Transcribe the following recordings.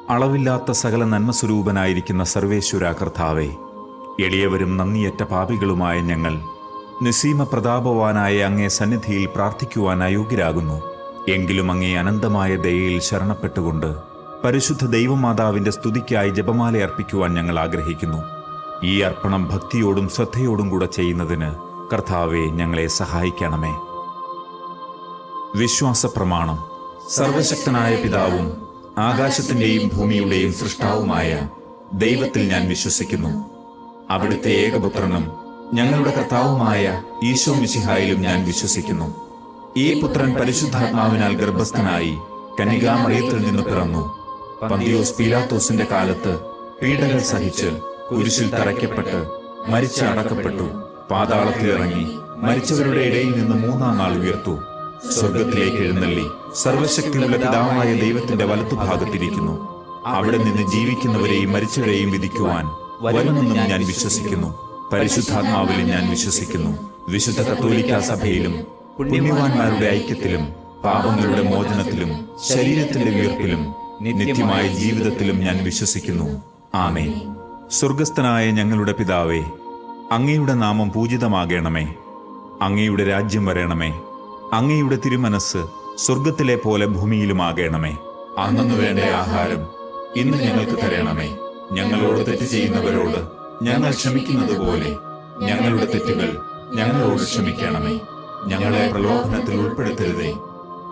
അളവില്ലാത്ത സകല നന്മസ്വരൂപനായിരിക്കുന്ന സർവേശ്വര കർത്താവേ, എളിയവരും നന്ദിയറ്റ പാപികളുമായ ഞങ്ങൾ നിസ്സീമ പ്രതാപവാനായ അങ്ങേ സന്നിധിയിൽ പ്രാർത്ഥിക്കുവാൻ അയോഗ്യരാകുന്നു. എങ്കിലും അങ്ങേ അനന്തമായ ദയയിൽ ശരണപ്പെട്ടുകൊണ്ട് പരിശുദ്ധ ദൈവമാതാവിന്റെ സ്തുതിക്കായി ജപമാല അർപ്പിക്കുവാൻ ഞങ്ങൾ ആഗ്രഹിക്കുന്നു. ഈ അർപ്പണം ഭക്തിയോടും ശ്രദ്ധയോടും കൂടെ ചെയ്യുന്നതിന് കർത്താവെ ഞങ്ങളെ സഹായിക്കണമേ. വിശ്വാസ പ്രമാണം. സർവശക്തനായ പിതാവും ആകാശത്തിന്റെയും ഭൂമിയുടെയും സൃഷ്ടാവുമായ ദൈവത്തിൽ ഞാൻ വിശ്വസിക്കുന്നു. അവിടുത്തെ ഏകപുത്രനും ഞങ്ങളുടെ കർത്താവുമായ ഈശോ മിശിഹായിലും ഞാൻ വിശ്വസിക്കുന്നു. ഈ പുത്രൻ പരിശുദ്ധാത്മാവിനാൽ ഗർഭസ്ഥനായി കന്യകാമറിയത്തിൽ നിന്ന് പിറന്നു. പന്തിയോസ് പീലാത്തോസിന്റെ കാലത്ത് പീഡകൾ സഹിച്ച് കുരിശിൽ തറയ്ക്കപ്പെട്ട് മരിച്ച് അടക്കപ്പെട്ടു. പാതാളത്തിലിറങ്ങി മരിച്ചവരുടെ ഇടയിൽ നിന്ന് മൂന്നാം നാൾ ഉയർത്തു. സ്വർഗത്തിലേക്ക് എഴുന്നള്ളി സർവശക്തിയുള്ള പിതാവായ ദൈവത്തിന്റെ വലത്തുഭാഗത്തിരിക്കുന്നു. അവിടെ നിന്ന് ജീവിക്കുന്നവരെയും മരിച്ചവരെയും വിധിക്കുവാൻ വരുമെന്നും ഞാൻ വിശ്വസിക്കുന്നു. പരിശുദ്ധാത്മാവിലും ഞാൻ വിശ്വസിക്കുന്നു. വിശുദ്ധ കത്തോലിക്കാ സഭയിലും പുണ്യവാന്മാരുടെ ഐക്യത്തിലും പാപങ്ങളുടെ മോചനത്തിലും ശരീരത്തിന്റെ ഉയർപ്പിലും നിത്യമായ ജീവിതത്തിലും ഞാൻ വിശ്വസിക്കുന്നു. ആമേൻ. സ്വർഗസ്ഥനായ ഞങ്ങളുടെ പിതാവേ, അങ്ങയുടെ നാമം പൂജിതമാകണമേ. അങ്ങയുടെ രാജ്യം വരണമേ. അങ്ങയുടെ തിരുമനസ് സ്വർഗത്തിലെ പോലെ ഭൂമിയിലുമാകണമേ. അന്നു വേണ്ട ആഹാരം ഇന്ന് ഞങ്ങൾക്ക് തരണമേ. ഞങ്ങളോട് തെറ്റ് ചെയ്യുന്നവരോട് ഞങ്ങൾ ക്ഷമിക്കുന്നത് പോലെ ഞങ്ങളുടെ തെറ്റുകൾ ഞങ്ങളോട് ക്ഷമിക്കണമേ. ഞങ്ങളെ പ്രലോഭനത്തിൽ ഉൾപ്പെടുത്തരുതേ,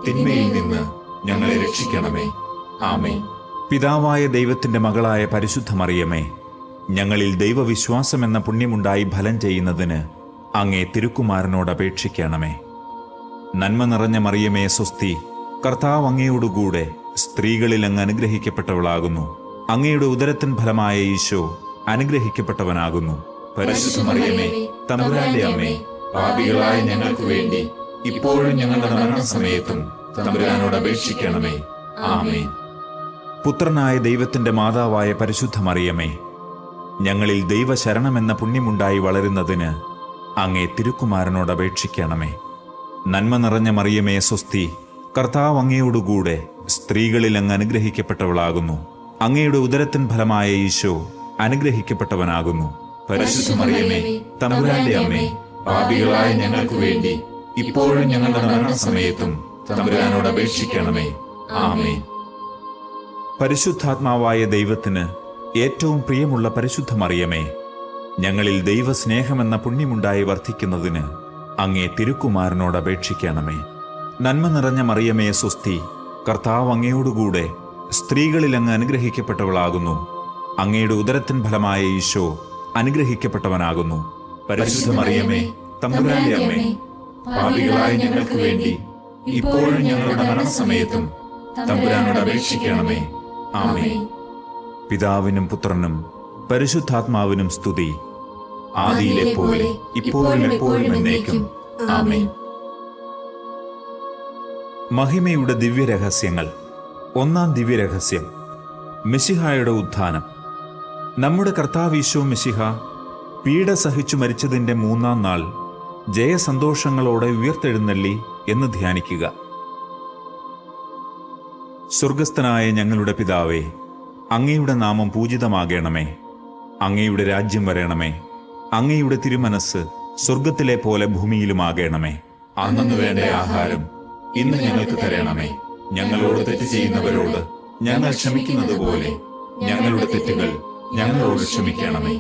തിന്മയിൽ നിന്ന് ഞങ്ങളെ രക്ഷിക്കണമേ. ആമേൻ. പിതാവായ ദൈവത്തിന്റെ മകളായ പരിശുദ്ധ മറിയമേ, ഞങ്ങളിൽ ദൈവവിശ്വാസം എന്ന പുണ്യമുണ്ടായി ഫലം ചെയ്യുന്നതിന് അങ്ങേ തിരുക്കുമാരനോട് അപേക്ഷിക്കണമേ. നന്മ നിറഞ്ഞ മറിയമേ സ്വസ്തി, കർത്താവ് അങ്ങയോടുകൂടെ സ്ത്രീകളിൽ അങ്ങ് അനുഗ്രഹിക്കപ്പെട്ടവളാകുന്നു. അങ്ങയുടെ ഉദരത്തിൻ ഫലമായ ഈശോ അനുഗ്രഹിക്കപ്പെട്ടവനാകുന്നു. പരിശുദ്ധ മറിയമേ, തമ്പുരാന്റെ അമ്മേ, പാപികളായ ഞങ്ങൾക്ക് വേണ്ടി ഇപ്പോഴും ഞങ്ങളുടെ മരണസമയത്തും തമ്പുരാനോട് അപേക്ഷിക്കണമേ. ആമേൻ. പുത്രനായ ദൈവത്തിന്റെ മാതാവായ പരിശുദ്ധ മറിയമേ, ഞങ്ങളിൽ ദൈവശരണമെന്ന പുണ്യമുണ്ടായി വളരുന്നതിന് അങ്ങേ തിരുക്കുമാരനോട് അപേക്ഷിക്കണമേ. നന്മ നിറഞ്ഞ മറിയമേ സ്വസ്തി, കർത്താവ് അങ്ങയോടുകൂടെ സ്ത്രീകളിൽ അങ്ങ് അനുഗ്രഹിക്കപ്പെട്ടവളാകുന്നു. അങ്ങയുടെ ഉദരത്തിൻ ഫലമായ ഈശോ അനുഗ്രഹിക്കപ്പെട്ടവനാകുന്നു. പരിശുദ്ധ മറിയമേ, തമ്പുരാന്റെ അമ്മേ, പാപികളായ ഞങ്ങൾക്ക് വേണ്ടി ഇപ്പോഴും ഞങ്ങളുടെ മരണസമയത്തും തമ്പുരാനോട് അപേക്ഷിക്കണമേ. ആമേൻ. പരിശുദ്ധാത്മാവായ ദൈവത്തിന് ഏറ്റവും പ്രിയമുള്ള പരിശുദ്ധ മറിയമേ, ഞങ്ങളിൽ ദൈവസ്നേഹമെന്ന പുണ്യമുണ്ടായി വർദ്ധിക്കുന്നതിന് അങ്ങേ തിരുക്കുമാരനോട് അപേക്ഷിക്കണമേ. നന്മ നിറഞ്ഞ മറിയമേ സ്വസ്തി, കർത്താവ് അങ്ങയോടുകൂടെ സ്ത്രീകളിൽ അങ്ങ് അനുഗ്രഹിക്കപ്പെട്ടവളാകുന്നു. അങ്ങയുടെ ഉദരത്തിൻ ഫലമായ ഈശോ അനുഗ്രഹിക്കപ്പെട്ടവനാകുന്നു. പരിശുദ്ധ മറിയമേ, തമ്പുരാന്റെ അമ്മേ, പാപികളായ ഞങ്ങൾക്ക് വേണ്ടി ഇപ്പോഴും ഞങ്ങളുടെ മരണസമയത്തും തമ്പുരാനോട് അപേക്ഷിക്കണമേ. ആമേൻ. പിതാവിനും പുത്രനും പരിശുദ്ധാത്മാവിനും സ്തുതി, ആദിയിലെ പോലെ ഇപ്പോഴും എപ്പോഴും എന്നേക്കും. ആമേൻ. മഹിമയുടെ ദിവ്യരഹസ്യങ്ങൾ. ഒന്നാം ദിവ്യരഹസ്യം, മിശിഹായുടെ ഉത്ഥാനം. നമ്മുടെ കർത്താവ് ഈശോ മിശിഹ പീഡ സഹിച്ചു മരിച്ചതിൻ്റെ മൂന്നാം നാൾ ജയസന്തോഷങ്ങളോടെ ഉയർത്തെഴുന്നള്ളി എന്ന് ധ്യാനിക്കുക. സ്വർഗസ്ഥനായ ഞങ്ങളുടെ പിതാവേ, അങ്ങയുടെ നാമം പൂജിതമാകണമേ. അങ്ങയുടെ രാജ്യം വരണമേ. അങ്ങയുടെ തിരുമനസ് സ്വർഗത്തിലെ പോലെ ഭൂമിയിലുമാകണമേ. അന്നു വേണ്ട ആഹാരം ഇന്ന് ഞങ്ങൾക്ക് തരണമേ. ഞങ്ങളോട് തെറ്റ് ചെയ്യുന്നവരോട് ഞങ്ങൾ ക്ഷമിക്കുന്നത് പോലെ ഞങ്ങളുടെ തെറ്റുകൾ ഞങ്ങളോട് ക്ഷമിക്കണമേ.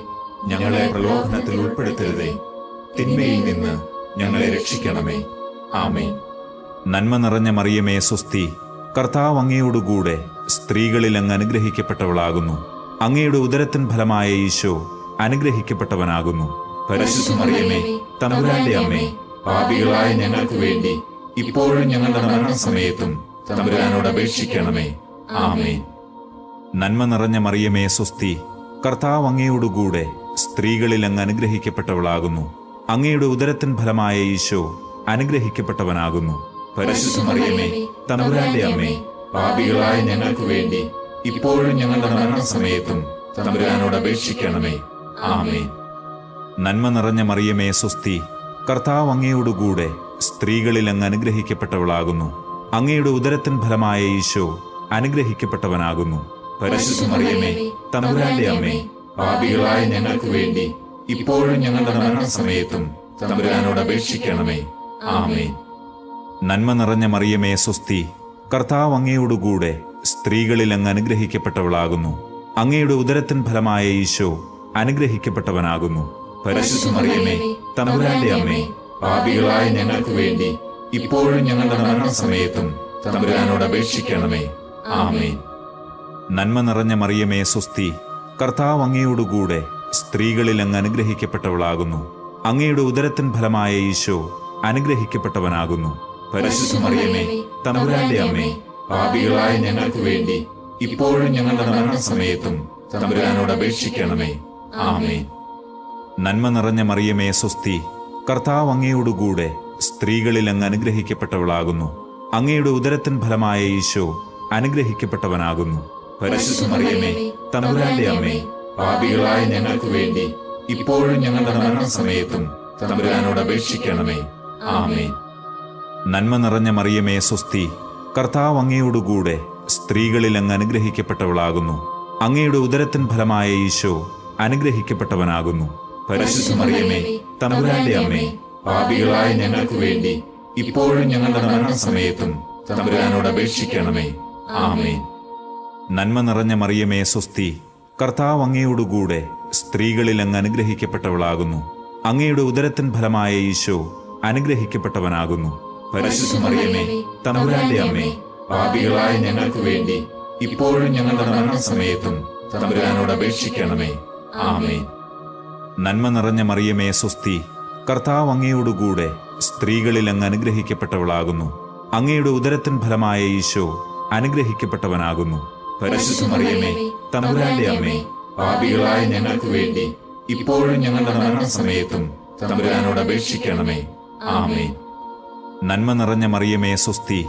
ഞങ്ങളെ പ്രലോഭനത്തിൽ ഉൾപ്പെടുത്തരുതേ, തിന്മയിൽ നിന്ന് ഞങ്ങളെ രക്ഷിക്കണമേ. ആമേൻ. നന്മ നിറഞ്ഞ മറിയമേ സ്വസ്തി, കർത്താവ് അങ്ങയോടുകൂടെ സ്ത്രീകളിൽ അങ്ങ് അനുഗ്രഹിക്കപ്പെട്ടവളാകുന്നു. അങ്ങയുടെ ഉദരത്തിൻ ഫലമായ ഈശോ അനുഗ്രഹിക്കപ്പെട്ടവനാകുന്നു. പരിശുദ്ധ മറിയമേ, തമ്പുരാന്റെ അമ്മേ, പാപികളായ ഞങ്ങൾക്ക് വേണ്ടി ഇപ്പോഴും ഞങ്ങളുടെ മരണസമയത്തും തമ്പുരാനോട് അപേക്ഷിക്കണമേ. ആമേൻ. നന്മ നിറഞ്ഞ മറിയമേ സ്വസ്തി, കർത്താവ് അങ്ങയോടുകൂടെ സ്ത്രീകളിൽ അങ്ങ് അനുഗ്രഹിക്കപ്പെട്ടവളാകുന്നു. അങ്ങയുടെ ഉദരത്തിൻ ഫലമായ ഈശോ അനുഗ്രഹിക്കപ്പെട്ടവനാകുന്നു. പരിശുദ്ധ മറിയമേ, തമ്പുരാന്റെ അമ്മേ, പാപികളായ ഞങ്ങൾക്ക് വേണ്ടി ഇപ്പോഴും ഞങ്ങളുടെ മരണസമയത്തും തമ്പുരാനോട് അപേക്ഷിക്കണമേ. ആമേൻ. നന്മ നിറഞ്ഞ മറിയമേ സ്വസ്തി, കർത്താവ് അങ്ങയോടുകൂടെ സ്ത്രീകളിൽ അങ്ങ് അനുഗ്രഹിക്കപ്പെട്ടവളാകുന്നു. അങ്ങയുടെ ഉദരത്തിൻ ഫലമായ ഈശോ അനുഗ്രഹിക്കപ്പെട്ടവനാകുന്നു. പരിശുദ്ധ മറിയമേ തമ്പുരാന്റെ അമ്മേ, പാപികളായ ഞങ്ങൾക്ക് വേണ്ടി ഇപ്പോഴും ഞങ്ങളുടെ മരണസമയത്തും തമ്പുരാനോട് അപേക്ഷിക്കണമേ. ആമേൻ. നന്മ നിറഞ്ഞ മറിയമേ സ്വസ്തി, കർത്താവ് അങ്ങയോടുകൂടെ സ്ത്രീകളിൽ അങ്ങ് അനുഗ്രഹിക്കപ്പെട്ടവളാകുന്നു. അങ്ങയുടെ ഉദരത്തിൻ ഫലമായ ഈശോ അനുഗ്രഹിക്കപ്പെട്ടവനാകുന്നു. പരിശുദ്ധ മറിയമേ തമ്പുരാന്റെ അമ്മേ, പാപികളായ ഞങ്ങൾക്ക് വേണ്ടി ഇപ്പോഴും ഞങ്ങളുടെ മരണസമയത്തും തമ്പുരാനോട് അപേക്ഷിക്കണമേ. ആമേൻ. നന്മ നിറഞ്ഞ മറിയമേ സ്വസ്തി, കർത്താവ് അങ്ങയോടുകൂടെ സ്ത്രീകളിൽ അങ്ങ് അനുഗ്രഹിക്കപ്പെട്ടവളാകുന്നു. അങ്ങയുടെ ഉദരത്തിൻ ഫലമായ ഈശോ അനുഗ്രഹിക്കപ്പെട്ടവനാകുന്നു. പരിശുദ്ധ മറിയമേ തമ്പുരാന്റെ അമ്മേ, പാപികളായ ഞങ്ങൾക്ക് വേണ്ടി ഇപ്പോഴും ഞങ്ങളുടെ മരണസമയത്തും തമ്പുരാനോട് അപേക്ഷിക്കണമേ. ആമേൻ. നന്മ നിറഞ്ഞ മറിയമേ സ്വസ്തി, കർത്താവ് അങ്ങയോടുകൂടെ സ്ത്രീകളിൽ അങ്ങ് അനുഗ്രഹിക്കപ്പെട്ടവളാകുന്നു. അങ്ങയുടെ ഉദരത്തിൻ ഫലമായ ഈശോ അനുഗ്രഹിക്കപ്പെട്ടവനാകുന്നു. പരിശുദ്ധ മറിയമേ തമ്പുരാന്റെ അമ്മേ, പാപികളായ ഞങ്ങൾക്ക് വേണ്ടി ഇപ്പോഴും ഞങ്ങളുടെ മരണസമയത്തും തമ്പുരാനോട് അപേക്ഷിക്കണമേ. ആമേൻ. നന്മ നിറഞ്ഞ മറിയമേ സ്വസ്തി, കർത്താവ് അങ്ങയോടുകൂടെ സ്ത്രീകളിൽ അങ്ങ് അനുഗ്രഹിക്കപ്പെട്ടവളാകുന്നു. അങ്ങയുടെ ഉദരത്തിൻ ഫലമായ ഈശോ അനുഗ്രഹിക്കപ്പെട്ടവനാകുന്നു. പരിശുദ്ധ മറിയമേ തമ്പുരാന്റെ അമ്മേ, പാപികളായ ഞങ്ങൾക്ക് വേണ്ടി ഇപ്പോഴും ഞങ്ങളുടെ മരണസമയത്തും തമ്പുരാനോട് അപേക്ഷിക്കണമേ. ആമേൻ. നന്മ നിറഞ്ഞ മറിയമേ സ്വസ്തി, കർത്താവ് അങ്ങയോടുകൂടെ സ്ത്രീകളിൽ അങ്ങ് അനുഗ്രഹിക്കപ്പെട്ടവളാകുന്നു. അങ്ങയുടെ ഉദരത്തിൻ ഫലമായ ഈശോ അനുഗ്രഹിക്കപ്പെട്ടവനാകുന്നു. പരിശുദ്ധ മറിയമേ തമ്പുരാന്റെ അമ്മേ, പാപികളായ ഞങ്ങൾക്ക് വേണ്ടി ഇപ്പോഴും ഞങ്ങളുടെ മരണസമയത്തും തമ്പുരാനോട് അപേക്ഷിക്കണമേ. ആമേൻ. നന്മ നിറഞ്ഞ മറിയമേ സ്വസ്തി, കർത്താവ് അങ്ങയോടുകൂടെ സ്ത്രീകളിൽ അങ്ങ് അനുഗ്രഹിക്കപ്പെട്ടവളാകുന്നു. അങ്ങയുടെ ഉദരത്തിൻ ഫലമായ ഈശോ അനുഗ്രഹിക്കപ്പെട്ടവനാകുന്നു. പരിശുദ്ധ മറിയമേ തമ്പുരാന്റെ അമ്മേ, പാപികളായ ഞങ്ങൾക്ക് വേണ്ടി ഇപ്പോഴും ഞങ്ങളുടെ മരണസമയത്തും തമ്പുരാനോട് അപേക്ഷിക്കണമേ. ആമേൻ. നന്മ നിറഞ്ഞ മറിയമേ സ്വസ്തി,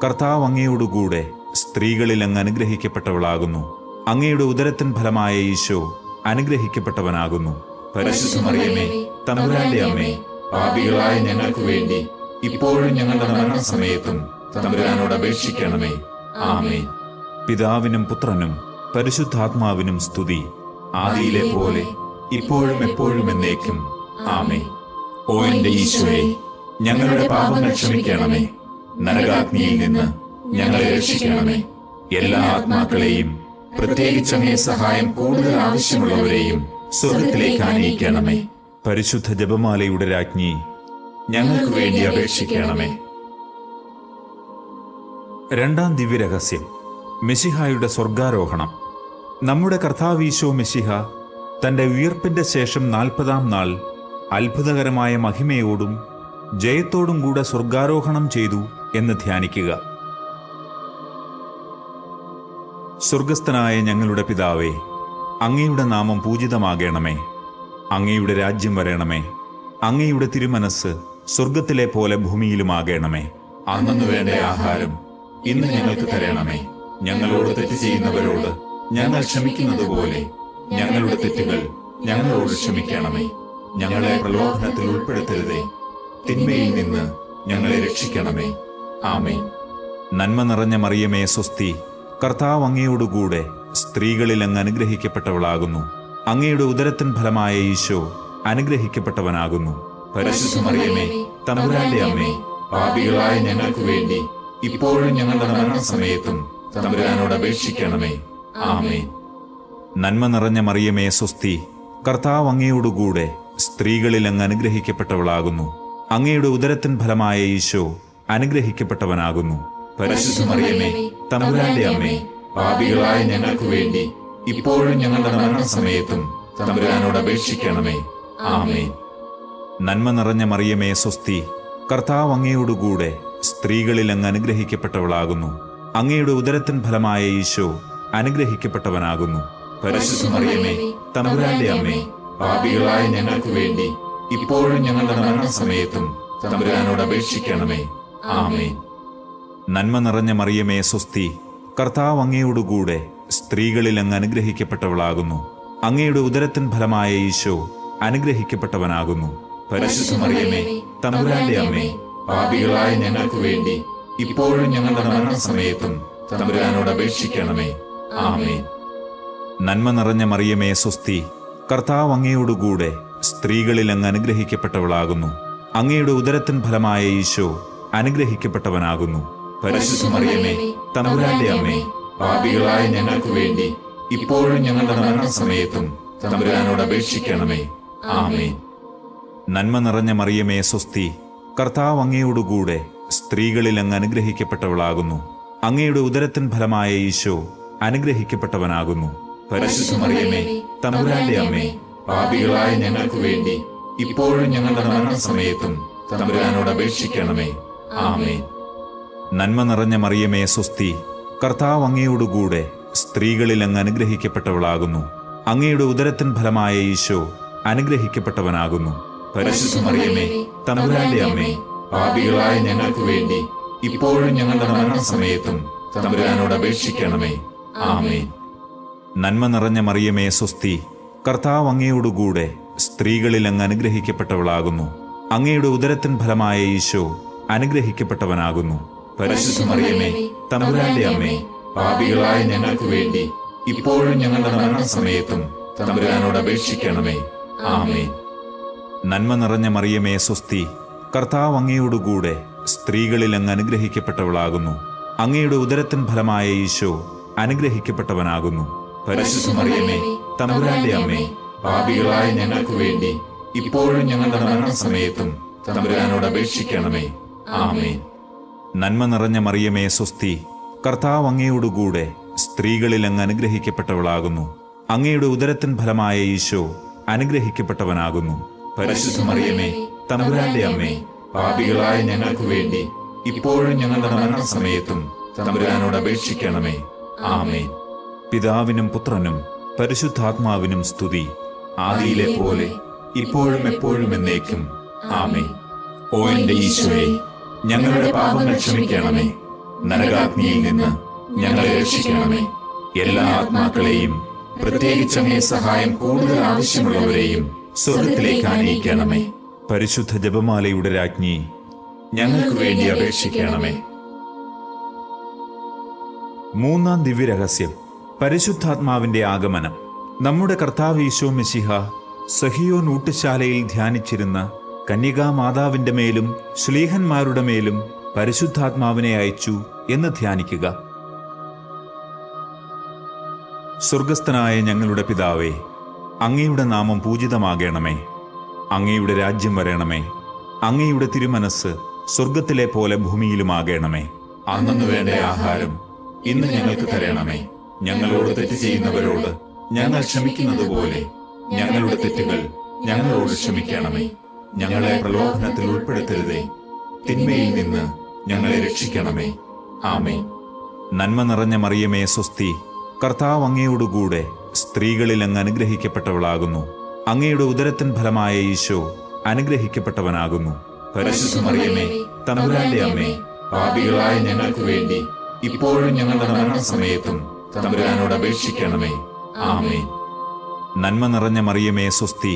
കർത്താവ് അങ്ങയോടുകൂടെ സ്ത്രീകളിൽ അങ്ങ് അനുഗ്രഹിക്കപ്പെട്ടവളാകുന്നു. അങ്ങയുടെ ഉദരത്തിൻ ഫലമായ ഈശോ അനുഗ്രഹിക്കപ്പെട്ടവനാകുന്നു. പരിശുദ്ധ മറിയമേ തമ്പുരാന്റെ അമ്മേ, പാപികളായ ഞങ്ങൾക്ക് വേണ്ടി ഇപ്പോഴും ഞങ്ങളുടെ മരണസമയത്തും തമ്പുരാനോട് അപേക്ഷിക്കണമേ. ആമേൻ. പിതാവിനും പുത്രനും പരിശുദ്ധാത്മാവിനും സ്തുതി, ആദിയിലെ പോലെ ഇപ്പോഴും എപ്പോഴും എന്നേക്കും. ആമേൻ. ഓ എന്റെ ഈശോയെ, ഞങ്ങളുടെ പാപങ്ങൾ ക്ഷമിക്കണമേ. നരകാഗ്നിയിൽ നിന്ന് ഞങ്ങളെ രക്ഷിക്കണമേ. എല്ലാ ആത്മാക്കളെയും, പ്രത്യേകിച്ച് അങ്ങേ സഹായം കൂടുതൽ ആവശ്യമുള്ളവരെയും സ്വർഗത്തിലേക്ക് ആനയിക്കണമേ. പരിശുദ്ധ ജപമാലയുടെ രാജ്ഞി, ഞങ്ങൾക്ക് വേണ്ടി അപേക്ഷിക്കണമേ. രണ്ടാം ദിവ്യരഹസ്യം, മെശിഹായുടെ സ്വർഗാരോഹണം. നമ്മുടെ കർത്താവീശോ മെശിഹ തന്റെ ഉയർപ്പിന്റെ ശേഷം 40-ാം നാൾ അത്ഭുതകരമായ മഹിമയോടും ജയത്തോടും കൂടെ സ്വർഗാരോഹണം ചെയ്തു എന്ന് ധ്യാനിക്കുക. സ്വർഗസ്ഥനായ ഞങ്ങളുടെ പിതാവേ, അങ്ങയുടെ നാമം പൂജിതമാകണമേ. അങ്ങയുടെ രാജ്യം വരണമേ. അങ്ങയുടെ തിരുമനസ് സ്വർഗത്തിലെ പോലെ ഭൂമിയിലുമാകണമേ. അന്നു വേണ്ട ആഹാരം ഇന്ന് ഞങ്ങൾക്ക് തരണമേ. ഞങ്ങളോട് തെറ്റ് ചെയ്യുന്നവരോട് ഞങ്ങൾ ക്ഷമിക്കുന്നത് പോലെ ഞങ്ങളുടെ തെറ്റുകൾ ഞങ്ങളോട് ക്ഷമിക്കണമേ. ഞങ്ങളെ പ്രലോഭനത്തിൽ ഉൾപ്പെടുത്തരുതേ, തിന്മയിൽ നിന്ന് ഞങ്ങളെ രക്ഷിക്കണമേ. ആമേൻ. നന്മ നിറഞ്ഞ മറിയമേ സ്വസ്തി, കർത്താവ് അങ്ങയോടുകൂടെ സ്ത്രീകളിൽ അങ്ങ് അനുഗ്രഹിക്കപ്പെട്ടവളാകുന്നു. അങ്ങയുടെ ഉദരത്തിൻ ഫലമായ ഈശോ അനുഗ്രഹിക്കപ്പെട്ടവനാകുന്നു. പരിശുദ്ധ മറിയമേ തമ്പുരാന്റെ അമ്മേ, പാപികളായ ഞങ്ങൾക്ക് വേണ്ടി ഇപ്പോഴും ഞങ്ങളുടെ മരണസമയത്തും തമ്പുരാനോട് അപേക്ഷിക്കണമേ. ആമേൻ. നന്മ നിറഞ്ഞ മറിയമേ സ്വസ്തി, കർത്താവ് അങ്ങയോടുകൂടെ സ്ത്രീകളിൽ അങ്ങ് അനുഗ്രഹിക്കപ്പെട്ടവളാകുന്നു. അങ്ങയുടെ ഉദരത്തിൻ ഫലമായ ഈശോ അനുഗ്രഹിക്കപ്പെട്ടവനാകുന്നു. പരിശുദ്ധ മറിയമേ തമ്പുരാന്റെ അമ്മേ, പാപികളായ ഞങ്ങൾക്ക് വേണ്ടി ഇപ്പോഴും ഞങ്ങളുടെ മരണസമയത്തും തമ്പുരാനോട് അപേക്ഷിക്കണമേ. ആമേൻ. നന്മ നിറഞ്ഞ മറിയമേ സ്വസ്തി, കർത്താവ് അങ്ങയോടുകൂടെ സ്ത്രീകളിൽ അങ്ങ് അനുഗ്രഹിക്കപ്പെട്ടവളാകുന്നു. അങ്ങയുടെ ഉദരത്തിൻ ഫലമായ ഈശോ അനുഗ്രഹിക്കപ്പെട്ടവനാകുന്നു. പരിശുദ്ധ മറിയമേ തമ്പുരാന്റെ അമ്മേ, പാപികളായ ഞങ്ങൾക്ക് വേണ്ടി ഇപ്പോഴും ഞങ്ങളുടെ മരണസമയത്തും തമ്പുരാനോട് അപേക്ഷിക്കണമേ. ആമേൻ. നന്മ നിറഞ്ഞ മറിയമേ സ്വസ്തി, കർത്താവ് അങ്ങയോടുകൂടെ സ്ത്രീകളിൽ അങ്ങ് അനുഗ്രഹിക്കപ്പെട്ടവളാകുന്നു. അങ്ങയുടെ ഉദരത്തിൻ ഫലമായ ഈശോ അനുഗ്രഹിക്കപ്പെട്ടവനാകുന്നു. പരിശുദ്ധ മറിയമേ തമ്പുരാന്റെ അമ്മേ, പാപികളായ ഞങ്ങൾക്ക് വേണ്ടി ഇപ്പോഴും ഞങ്ങളുടെ മരണസമയത്തും തമ്പുരാനോട് അപേക്ഷിക്കണമേ. ആമേൻ. നന്മ നിറഞ്ഞ മറിയമേ സ്വസ്തി, കർത്താവ് അങ്ങയോടുകൂടെ സ്ത്രീകളിൽ അങ്ങ് അനുഗ്രഹിക്കപ്പെട്ടവളാകുന്നു. അങ്ങയുടെ ഉദരത്തിൻ ഫലമായ ഈശോ അനുഗ്രഹിക്കപ്പെട്ടവനാകുന്നു. പരിശുദ്ധ മറിയമേ, തമ്പുരാന്റെ അമ്മേ, പാപികളായ ഞങ്ങൾക്ക് വേണ്ടി ഇപ്പോഴും ഞങ്ങളുടെ മരണസമയത്തും തമ്പുരാനോട് അപേക്ഷിക്കണമേ. ആമേൻ. നന്മ നിറഞ്ഞ മറിയമേ സ്വസ്തി, കർത്താവ് അങ്ങയോടുകൂടെ സ്ത്രീകളിൽ അങ്ങ് അനുഗ്രഹിക്കപ്പെട്ടവളാകുന്നു. അങ്ങയുടെ ഉദരത്തിൻ ഫലമായ ഈശോ അനുഗ്രഹിക്കപ്പെട്ടവനാകുന്നു. പരിശുദ്ധ മറിയമേ, തമ്പുരാന്റെ അമ്മേ, പാപികളായ ഞങ്ങൾക്ക് വേണ്ടി ഇപ്പോഴും ഞങ്ങളുടെ മരണസമയത്തും തമ്പുരാനോട് അപേക്ഷിക്കണമേ. ആമേൻ. നന്മ നിറഞ്ഞ മറിയമേ സ്വസ്തി, കർത്താവ് അങ്ങയോടുകൂടെ സ്ത്രീകളിൽ അങ്ങ് അനുഗ്രഹിക്കപ്പെട്ടവളാകുന്നു. അങ്ങയുടെ ഉദരത്തിൻ ഫലമായ ഈശോ അനുഗ്രഹിക്കപ്പെട്ടവനാകുന്നു. പരിശുദ്ധ മറിയമേ, തമ്പുരാന്റെ അമ്മേ, പാപികളായ ഞങ്ങൾക്ക് വേണ്ടി ഇപ്പോഴും ഞങ്ങളുടെ മരണസമയത്തും തമ്പുരാനോട് അപേക്ഷിക്കണമേ. ആമേൻ. നന്മ നിറഞ്ഞ മറിയമേ സ്വസ്തി, കർത്താവ് അങ്ങയോടുകൂടെ സ്ത്രീകളിൽ അങ്ങ് അനുഗ്രഹിക്കപ്പെട്ടവളാകുന്നു. അങ്ങയുടെ ഉദരത്തിൻ ഫലമായ ഈശോ അനുഗ്രഹിക്കപ്പെട്ടവനാകുന്നു. പരിശുദ്ധ മറിയമേ, തമ്പുരാന്റെ അമ്മേ, പാപികളായ ഞങ്ങൾക്ക് വേണ്ടി ഇപ്പോഴും ഞങ്ങളുടെ മരണസമയത്തും തമ്പുരാനോട് അപേക്ഷിക്കണമേ. ആമേൻ. നന്മ നിറഞ്ഞ മറിയമേ സ്വസ്തി, കർത്താവ് അങ്ങയോടുകൂടെ സ്ത്രീകളിൽ അങ്ങ് അനുഗ്രഹിക്കപ്പെട്ടവളാകുന്നു. അങ്ങയുടെ ഉദരത്തിൻ ഫലമായ ഈശോ അനുഗ്രഹിക്കപ്പെട്ടവനാകുന്നു. പരിശുദ്ധ മറിയമേ, തമ്പുരാന്റെ അമ്മേ, പാപികളായ ഞങ്ങൾക്ക് വേണ്ടി ഇപ്പോഴും ഞങ്ങളുടെ മരണസമയത്തും തമ്പുരാനോട് അപേക്ഷിക്കണമേ. ആമേൻ. നന്മ നിറഞ്ഞ മറിയമേ സ്വസ്തി, കർത്താവ് അങ്ങയോടുകൂടെ സ്ത്രീകളിൽ അങ്ങ് അനുഗ്രഹിക്കപ്പെട്ടവളാകുന്നു. അങ്ങയുടെ ഉദരത്തിൻ ഫലമായ ഈശോ അനുഗ്രഹിക്കപ്പെട്ടവനാകുന്നു. പരിശുദ്ധ മറിയമേ, തമ്പുരാന്റെ അമ്മേ, പാപികളായ ഞങ്ങൾക്ക് വേണ്ടി ഇപ്പോഴും ഞങ്ങളുടെ മരണസമയത്തും തമ്പുരാനോട് അപേക്ഷിക്കണമേ. ആമേൻ. പിതാവിനും പുത്രനും പരിശുദ്ധാത്മാവിനും സ്തുതി, ആദിയിലെ പോലെ ഇപ്പോഴും എപ്പോഴും എന്നേക്കും. ആമേൻ. ഓ എന്റെ ഈശോയെ, ഞങ്ങളുടെ പാപങ്ങൾ ക്ഷമിക്കണമേ. നരകാഗ്നിയിൽ നിന്ന് ഞങ്ങളെ രക്ഷിക്കണമേ. എല്ലാ ആത്മാക്കളെയും, പ്രത്യേകിച്ച് അങ്ങേ സഹായം കൂടുതൽ ആവശ്യമുള്ളവരെയും സ്വർഗത്തിലേക്ക് ആനയിക്കണമേ. പരിശുദ്ധ ജപമാലയുടെ രാജ്ഞി, ഞങ്ങൾക്ക് വേണ്ടി അപേക്ഷിക്കണമേ. മൂന്നാം ദിവ്യരഹസ്യം, പരിശുദ്ധാത്മാവിന്റെ ആഗമനം. നമ്മുടെ കർത്താവ് ഈശോ മിശിഹ സഹിയോൻ ഊട്ടുശാലയിൽ ധ്യാനിച്ചിരുന്ന കന്യകാമാതാവിന്റെ മേലും ശ്ലീഹന്മാരുടെ മേലും പരിശുദ്ധാത്മാവിനെ അയച്ചു എന്ന് ധ്യാനിക്കുക. സ്വർഗസ്ഥനായ ഞങ്ങളുടെ പിതാവേ, അങ്ങയുടെ നാമം പൂജിതമാകണമേ. അങ്ങയുടെ രാജ്യം വരണമേ. അങ്ങയുടെ തിരുമനസ് സ്വർഗത്തിലെ പോലെ ഭൂമിയിലുമാകണമേ. അന്നു വേണ്ട ആഹാരം ഇന്ന് ഞങ്ങൾക്ക് തരണമേ. ഞങ്ങളോട് തെറ്റ് ചെയ്യുന്നവരോട് ഞങ്ങൾ ക്ഷമിക്കുന്നത് പോലെ ഞങ്ങളുടെ തെറ്റുകൾ ഞങ്ങളോട് ക്ഷമിക്കണമേ. ഞങ്ങളെ പ്രലോഭനത്തിൽ ഉൾപ്പെടുത്തരുതേ, തിന്മയിൽ നിന്ന് ഞങ്ങളെ രക്ഷിക്കണമേ. ആമേൻ. നന്മ നിറഞ്ഞ മറിയമേ സ്വസ്തി, കർത്താവ് അങ്ങയോടുകൂടെ സ്ത്രീകളിൽ അങ്ങ് അനുഗ്രഹിക്കപ്പെട്ടവളാകുന്നു. അങ്ങയുടെ ഉദരത്തിൻ ഫലമായ ഈശോ അനുഗ്രഹിക്കപ്പെട്ടവനാകുന്നു. പരിശുദ്ധ മറിയമേ, തമ്പുരാന്റെ അമ്മേ, പാപികളായ ഞങ്ങൾക്ക് വേണ്ടി ഇപ്പോഴും ഞങ്ങളുടെ മരണസമയത്തും തമ്പുരാനോട് അപേക്ഷിക്കണമേ. ആമേൻ. നന്മ നിറഞ്ഞ മറിയമേ സ്വസ്തി,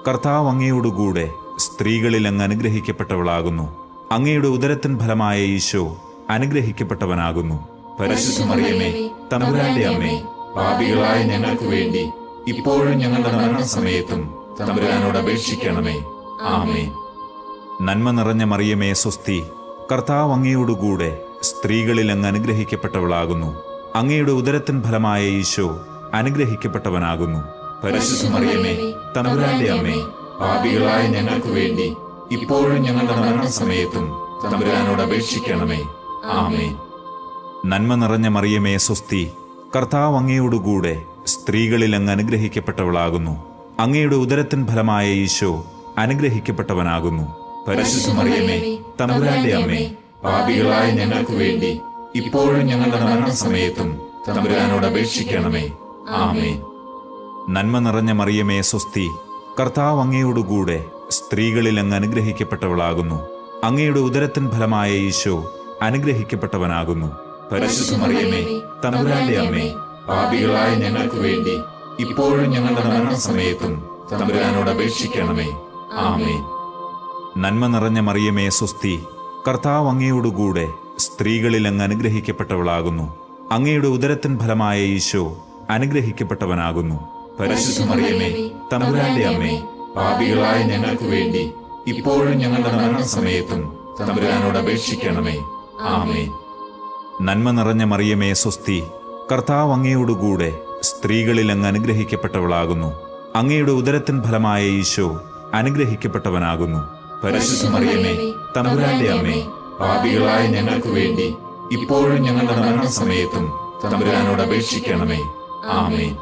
കർത്താവ് അങ്ങയോടുകൂടെ സ്ത്രീകളിൽ അങ്ങ് അനുഗ്രഹിക്കപ്പെട്ടവളാകുന്നു. അങ്ങയുടെ ഉദരത്തിൻ ഫലമായ ഈശോ അനുഗ്രഹിക്കപ്പെട്ടവനാകുന്നു. പരിശുദ്ധ മറിയമേ, തമ്പുരാന്റെ അമ്മേ, പാപികളായ ഞങ്ങൾക്ക് വേണ്ടി ഇപ്പോഴും ഞങ്ങളുടെ മരണസമയത്തും തമ്പുരാനോട് അപേക്ഷിക്കണമേ. ആമേൻ. നന്മ നിറഞ്ഞ മറിയമേ സ്വസ്തി, കർത്താവ് അങ്ങയോടുകൂടെ സ്ത്രീകളിൽ അങ്ങ് അനുഗ്രഹിക്കപ്പെട്ടവളാകുന്നു. അങ്ങയുടെ ഉദരത്തിൻ ഫലമായ ഈശോ അനുഗ്രഹിക്കപ്പെട്ടവനാകുന്നു. പരിശുദ്ധ മറിയമേ, തമ്പുരാന്റെ അമ്മേ, പാപികളായ ഞങ്ങൾക്ക് വേണ്ടി ഇപ്പോഴും ഞങ്ങളുടെ മരണസമയത്തും തമ്പുരാനോട് അപേക്ഷിക്കണമേ. ആമേൻ. നന്മ നിറഞ്ഞ മറിയമേ സ്വസ്തി, കർത്താവ് അങ്ങയോടുകൂടെ സ്ത്രീകളിൽ അങ്ങ് അനുഗ്രഹിക്കപ്പെട്ടവളാകുന്നു. അങ്ങയുടെ ഉദരത്തിൻ ഫലമായ ഈശോ അനുഗ്രഹിക്കപ്പെട്ടവനാകുന്നു. പരിശുദ്ധ മറിയമേ, തമ്പുരാന്റെ അമ്മേ, പാപികളായ ഞങ്ങൾക്ക് വേണ്ടി ഇപ്പോഴും ഞങ്ങളുടെ മരണസമയത്തും തമ്പുരാനോട് അപേക്ഷിക്കണമേ. ആമേൻ. നന്മ നിറഞ്ഞ മറിയമേ സ്വസ്തി, കർത്താവ് അങ്ങയോടുകൂടെ സ്ത്രീകളിൽ അങ്ങ് അനുഗ്രഹിക്കപ്പെട്ടവളാകുന്നു. അങ്ങയുടെ ഉദരത്തിൻ ഫലമായ ഈശോ അനുഗ്രഹിക്കപ്പെട്ടവനാകുന്നു. പരിശുദ്ധ മറിയമേ, തമ്പുരാന്റെ അമ്മേ, പാപികളായ ഞങ്ങൾക്ക് വേണ്ടി ഇപ്പോഴും ഞങ്ങളുടെ മരണസമയത്തും തമ്പുരാനോട് അപേക്ഷിക്കണമേ. ആമേൻ. നന്മ നിറഞ്ഞ മറിയമേ സ്വസ്തി, കർത്താവ് അങ്ങയോടുകൂടെ സ്ത്രീകളിൽ അങ്ങ് അനുഗ്രഹിക്കപ്പെട്ടവളാകുന്നു. അങ്ങയുടെ ഉദരത്തിൻ ഫലമായ ഈശോ അനുഗ്രഹിക്കപ്പെട്ടവനാകുന്നു. പരിശുദ്ധ മറിയമേ, തമ്പുരാന്റെ അമ്മേ, പാപികളായ ഞങ്ങൾക്ക് വേണ്ടി ഇപ്പോഴും ഞങ്ങളുടെ മരണസമയത്തും തമ്പുരാനോട് അപേക്ഷിക്കണമേ. ആമേൻ. നന്മ നിറഞ്ഞ മറിയമേ, സ്വസ്തി. കർത്താവ് അങ്ങയോടുകൂടെ സ്ത്രീകളിൽ അങ്ങ് അനുഗ്രഹിക്കപ്പെട്ടവളാകുന്നു. അങ്ങയുടെ ഉദരത്തിൻ ഫലമായ ഈശോ അനുഗ്രഹിക്കപ്പെട്ടവനാകുന്നു. പരിശുദ്ധ മറിയമേ, തമ്പുരാന്റെ അമ്മേ, പാപികളായ ഞങ്ങൾക്ക് വേണ്ടി ഇപ്പോഴും ഞങ്ങളുടെ മരണസമയത്തും തമ്പുരാനോട് അപേക്ഷിക്കണമേ. ആമേൻ.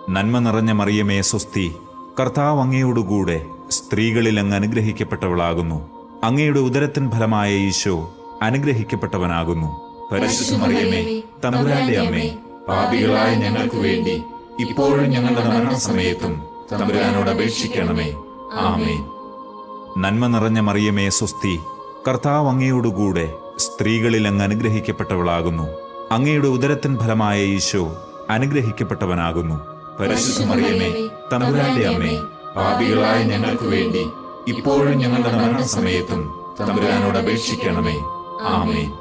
നന്മ നിറഞ്ഞ മറിയമേ, സ്വസ്തി. കർത്താവ് അങ്ങയോടുകൂടെ സ്ത്രീകളിൽ അങ്ങ് അനുഗ്രഹിക്കപ്പെട്ടവളാകുന്നു. അങ്ങയുടെ ഉദരത്തിൻ ഫലമായ ഈശോ അനുഗ്രഹിക്കപ്പെട്ടവനാകുന്നു. പരിശുദ്ധ മറിയമേ, തമ്പുരാന്റെ അമ്മേ, പാപികളായ ഞങ്ങൾക്ക് വേണ്ടി ഇപ്പോഴും ഞങ്ങളുടെ മരണസമയത്തും തമ്പുരാനോട് അപേക്ഷിക്കണമേ. ആമേൻ. നന്മ നിറഞ്ഞ മറിയമേ, സ്വസ്തി. കർത്താവ് അങ്ങയോടുകൂടെ സ്ത്രീകളിൽ അങ്ങ് അനുഗ്രഹിക്കപ്പെട്ടവളാകുന്നു. അങ്ങയുടെ ഉദരത്തിൻ ഫലമായ ഈശോ അനുഗ്രഹിക്കപ്പെട്ടവനാകുന്നു. പരിശുദ്ധ മറിയമേ, തമ്പുരാന്റെ അമ്മേ, പാപികളായ ഞങ്ങൾക്ക് വേണ്ടി ഇപ്പോഴും ഞങ്ങളുടെ മരണസമയത്തും തമ്പുരാനോട് അപേക്ഷിക്കണമേ. ആമേൻ.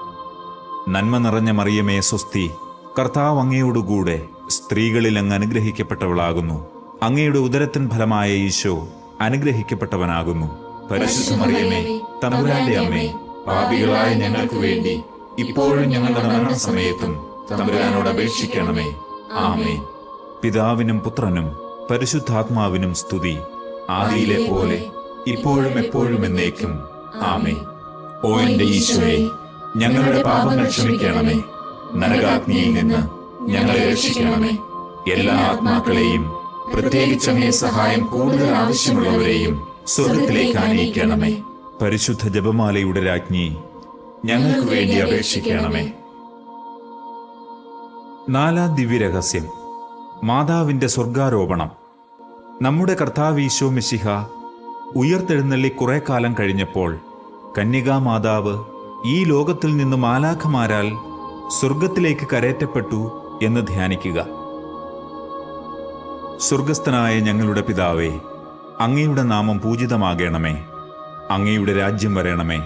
നന്മ നിറഞ്ഞ മറിയമേ, സ്വസ്തി. കർത്താവ് അങ്ങയോടുകൂടെ സ്ത്രീകളിൽ അങ്ങ് അനുഗ്രഹിക്കപ്പെട്ടവളാകുന്നു. അങ്ങയുടെ ഉദരത്തിൻ ഫലമായ ഈശോ അനുഗ്രഹിക്കപ്പെട്ടവനാകുന്നു. പരിശുദ്ധ മറിയമേ, തമ്പുരാന്റെ അമ്മേ, പാപികളായ ഞങ്ങൾക്ക് വേണ്ടി ഇപ്പോഴും ഞങ്ങളുടെ മരണസമയത്തും തമ്പുരാനോട് അപേക്ഷിക്കണമേ. ആമേൻ. പിതാവിനും പുത്രനും പരിശുദ്ധാത്മാവിനും സ്തുതി. ആദിയിലെ പോലെ ഇപ്പോഴും എപ്പോഴും എന്നേക്കും. ആമേൻ. ഓ എന്റെ ഈശോയെ, ഞങ്ങളുടെ പാപങ്ങൾ ക്ഷമിക്കണമേ. നരകാഗ്നിയിൽ നിന്ന് ഞങ്ങളെ രക്ഷിക്കണമേ. എല്ലാ ആത്മാക്കളെയും, പ്രത്യേകിച്ച് അങ്ങേ സഹായം കൂടുതൽ ആവശ്യമുള്ളവരെയും സ്വർഗത്തിലേക്ക് ആനയിക്കണമേ. പരിശുദ്ധ ജപമാലയുടെ രാജ്ഞി, ഞങ്ങൾക്ക് വേണ്ടി അപേക്ഷിക്കണമേ. നാലാം ദിവ്യരഹസ്യം, മാതാവിന്റെ സ്വർഗാരോപണം. നമ്മുടെ കർത്താവ് ഈശോ മിശിഹ ഉയർത്തെഴുന്നള്ളി കുറെ കാലം കഴിഞ്ഞപ്പോൾ കന്യകാമാതാവ് ഈ ലോകത്തിൽ നിന്ന് മാലാഖമാരാൽ സ്വർഗത്തിലേക്ക് കരേറ്റപ്പെട്ടു എന്ന് ധ്യാനിക്കുക. സ്വർഗസ്ഥനായ ഞങ്ങളുടെ പിതാവേ, അങ്ങയുടെ നാമം പൂജിതമാകണമേ. അങ്ങയുടെ രാജ്യം വരണമേ.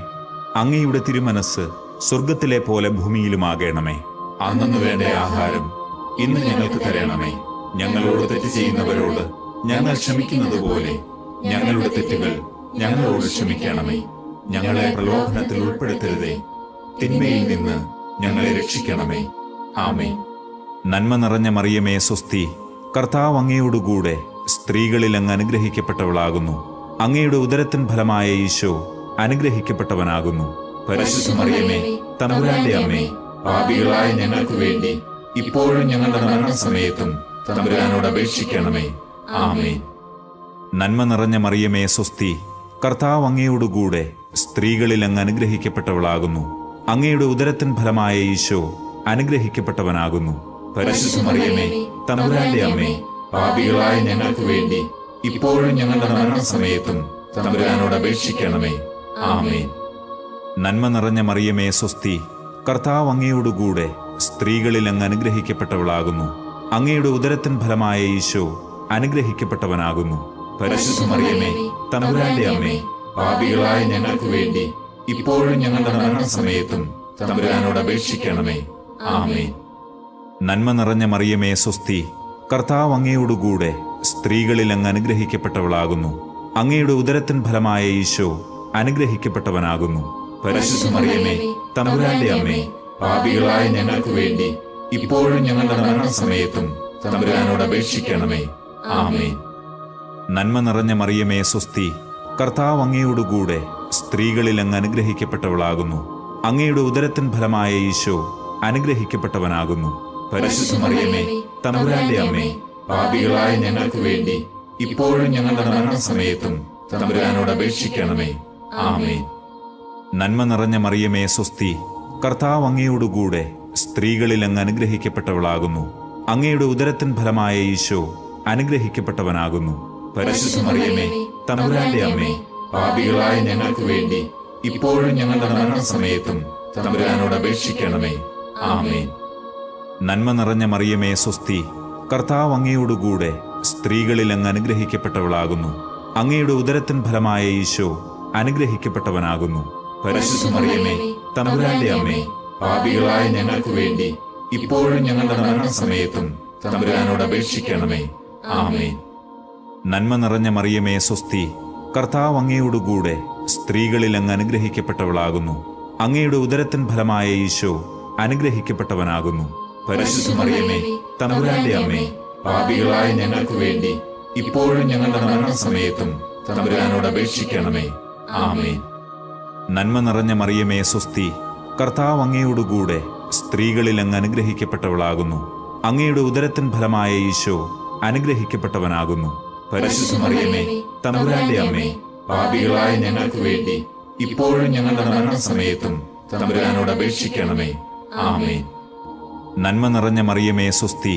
അങ്ങയുടെ തിരുമനസ് സ്വർഗത്തിലെ പോലെ ഭൂമിയിലുമാകണമേ. അന്നു വേണ്ട ആഹാരം ഇന്ന് ഞങ്ങൾക്ക് തരണമേ. ഞങ്ങളോട് തെറ്റ് ചെയ്യുന്നവരോട് ഞങ്ങൾ ക്ഷമിക്കുന്നത് പോലെ ഞങ്ങളുടെ തെറ്റുകൾ ഞങ്ങളോട് ക്ഷമിക്കണമേ. ഞങ്ങളെ പ്രലോഭനത്തിൽ ഉൾപ്പെടുത്തരുതേ, തിന്മയിൽ നിന്ന് ഞങ്ങളെ രക്ഷിക്കണമേ. ആമേൻ. നന്മ നിറഞ്ഞ മറിയമേ, സ്വസ്തി. കർത്താവ് അങ്ങയോടുകൂടെ സ്ത്രീകളിൽ അങ്ങ് അനുഗ്രഹിക്കപ്പെട്ടവളാകുന്നു. അങ്ങയുടെ ഉദരത്തിൻ ഫലമായ ഈശോ അനുഗ്രഹിക്കപ്പെട്ടവനാകുന്നു. പരിശുദ്ധ മറിയമേ, തമ്പുരാന്റെ അമ്മേ, പാപികളായ ഞങ്ങൾക്ക് വേണ്ടി ഇപ്പോഴും ഞങ്ങളുടെ മരണസമയത്തും തമ്പുരാനോട് അപേക്ഷിക്കണമേ. ആമേൻ. നന്മ നിറഞ്ഞ മറിയമേ, സ്വസ്തി. കർത്താവ് അങ്ങയോടുകൂടെ സ്ത്രീകളിൽ അങ്ങ് അനുഗ്രഹിക്കപ്പെട്ടവളാകുന്നു. അങ്ങയുടെ ഉദരത്തിൻ ഫലമായ ഈശോ അനുഗ്രഹിക്കപ്പെട്ടവനാകുന്നു. പരിശുദ്ധ മറിയമേ, തമ്പുരാന്റെ അമ്മേ, പാപികളായ ഞങ്ങൾക്ക് വേണ്ടി ഇപ്പോഴും ഞങ്ങളുടെ മരണസമയത്തും തമ്പുരാനോട് അപേക്ഷിക്കണമേ. ആമേൻ. നന്മ നിറഞ്ഞ മറിയമേ, സ്വസ്തി. കർത്താവ് അങ്ങയോടുകൂടെ സ്ത്രീകളിൽ അങ്ങ് അനുഗ്രഹിക്കപ്പെട്ടവളാകുന്നു. അങ്ങയുടെ ഉദരത്തിൻ ഫലമായ ഈശോ അനുഗ്രഹിക്കപ്പെട്ടവനാകുന്നു. പരിശുദ്ധ മറിയമേ, തമ്പുരാന്റെ അമ്മേ, പാപികളായ ഞങ്ങൾക്ക് വേണ്ടി ഇപ്പോഴും ഞങ്ങളുടെ മരണസമയത്തും തമ്പുരാനോട് അപേക്ഷിക്കണമേ. ആമേൻ. നന്മ നിറഞ്ഞ മറിയമേ, സ്വസ്തി. കർത്താവ് അങ്ങയോടുകൂടെ സ്ത്രീകളിൽ അങ്ങ് അനുഗ്രഹിക്കപ്പെട്ടവളാകുന്നു. അങ്ങയുടെ ഉദരത്തിൻ ഫലമായ ഈശോ അനുഗ്രഹിക്കപ്പെട്ടവനാകുന്നു. പരിശുദ്ധ മറിയമേ, തമ്പുരാന്റെ അമ്മേ, പാപികളായ ഞങ്ങൾക്ക് വേണ്ടി ഇപ്പോഴും ഞങ്ങളുടെ മരണസമയത്തും തമ്പുരാനോട് അപേക്ഷിക്കണമേ. ആമേൻ. നന്മ നിറഞ്ഞ മറിയമേ, സ്വസ്തി. കർത്താവ് അങ്ങയോടുകൂടെ സ്ത്രീകളിൽ അങ്ങ് അനുഗ്രഹിക്കപ്പെട്ടവളാകുന്നു. അങ്ങയുടെ ഉദരത്തിൻ ഫലമായ ഈശോ അനുഗ്രഹിക്കപ്പെട്ടവനാകുന്നു. പരിശുദ്ധ മറിയമേ, തമ്പുരാന്റെ അമ്മേ, പാപികളായ ഞങ്ങൾക്ക് വേണ്ടി ഇപ്പോഴും ഞങ്ങളുടെ മരണസമയത്തും തമ്പുരാനോട് അപേക്ഷിക്കണമേ. ആമേൻ. നന്മ നിറഞ്ഞ മറിയമേ, സ്വസ്തി. കർത്താവ് അങ്ങയോടുകൂടെ സ്ത്രീകളിൽ അങ്ങ് അനുഗ്രഹിക്കപ്പെട്ടവളാകുന്നു. അങ്ങയുടെ ഉദരത്തിൻ ഫലമായ ഈശോ അനുഗ്രഹിക്കപ്പെട്ടവനാകുന്നു. പരിശുദ്ധ മറിയമേ, തമ്പുരാന്റെ അമ്മേ, പാപികളായ ഞങ്ങൾക്ക് വേണ്ടി ഇപ്പോഴും ഞങ്ങളുടെ മരണസമയത്തും തമ്പുരാനോട് അപേക്ഷിക്കണമേ. ആമേൻ. നന്മ നിറഞ്ഞ മറിയമേ, സ്വസ്തി. കർത്താവ് അങ്ങയോടുകൂടെ സ്ത്രീകളിൽ അങ്ങ് അനുഗ്രഹിക്കപ്പെട്ടവളാകുന്നു. അങ്ങയുടെ ഉദരത്തിൻ ഫലമായ ഈശോ അനുഗ്രഹിക്കപ്പെട്ടവനാകുന്നു. പരിശുദ്ധ മറിയമേ, തമ്പുരാന്റെ അമ്മേ, പാപികളായ ഞങ്ങൾക്ക് വേണ്ടി ഇപ്പോഴും ഞങ്ങളുടെ മരണസമയത്തും തമ്പുരാനോട് അപേക്ഷിക്കണമേ. ആമേൻ. നന്മ നിറഞ്ഞ മറിയമേ സ്വസ്തി, കർത്താവ് അങ്ങയോടുകൂടെ സ്ത്രീകളിൽ അങ്ങ് അനുഗ്രഹിക്കപ്പെട്ടവളാകുന്നു. അങ്ങയുടെ ഉദരത്തിൻ ഫലമായ ഈശോ അനുഗ്രഹിക്കപ്പെട്ടവനാകുന്നു. പരിശുദ്ധ മറിയമേ, തമ്പുരാന്റെ അമ്മേ, പാപികളായ ഞങ്ങൾക്ക് വേണ്ടി ഇപ്പോഴും ഞങ്ങളുടെ മരണസമയത്തും തമ്പുരാനോട് അപേക്ഷിക്കണമേ. ആമേൻ. നന്മ നിറഞ്ഞ മറിയമേ സ്വസ്തി, കർത്താവ് അങ്ങയോടുകൂടെ സ്ത്രീകളിൽ അങ്ങ് അനുഗ്രഹിക്കപ്പെട്ടവളാകുന്നു. അങ്ങയുടെ ഉദരത്തിൻ ഫലമായ ഈശോ അനുഗ്രഹിക്കപ്പെട്ടവനാകുന്നു. പരിശുദ്ധ മറിയമേ, തമ്പുരാന്റെ അമ്മേ, പാപികളായ ഞങ്ങൾക്ക് വേണ്ടി ഇപ്പോഴും ഞങ്ങളുടെ മരണസമയത്തും തമ്പുരാനോട് അപേക്ഷിക്കണമേ. ആമേൻ. നന്മ നിറഞ്ഞ മറിയമേ സ്വസ്തി,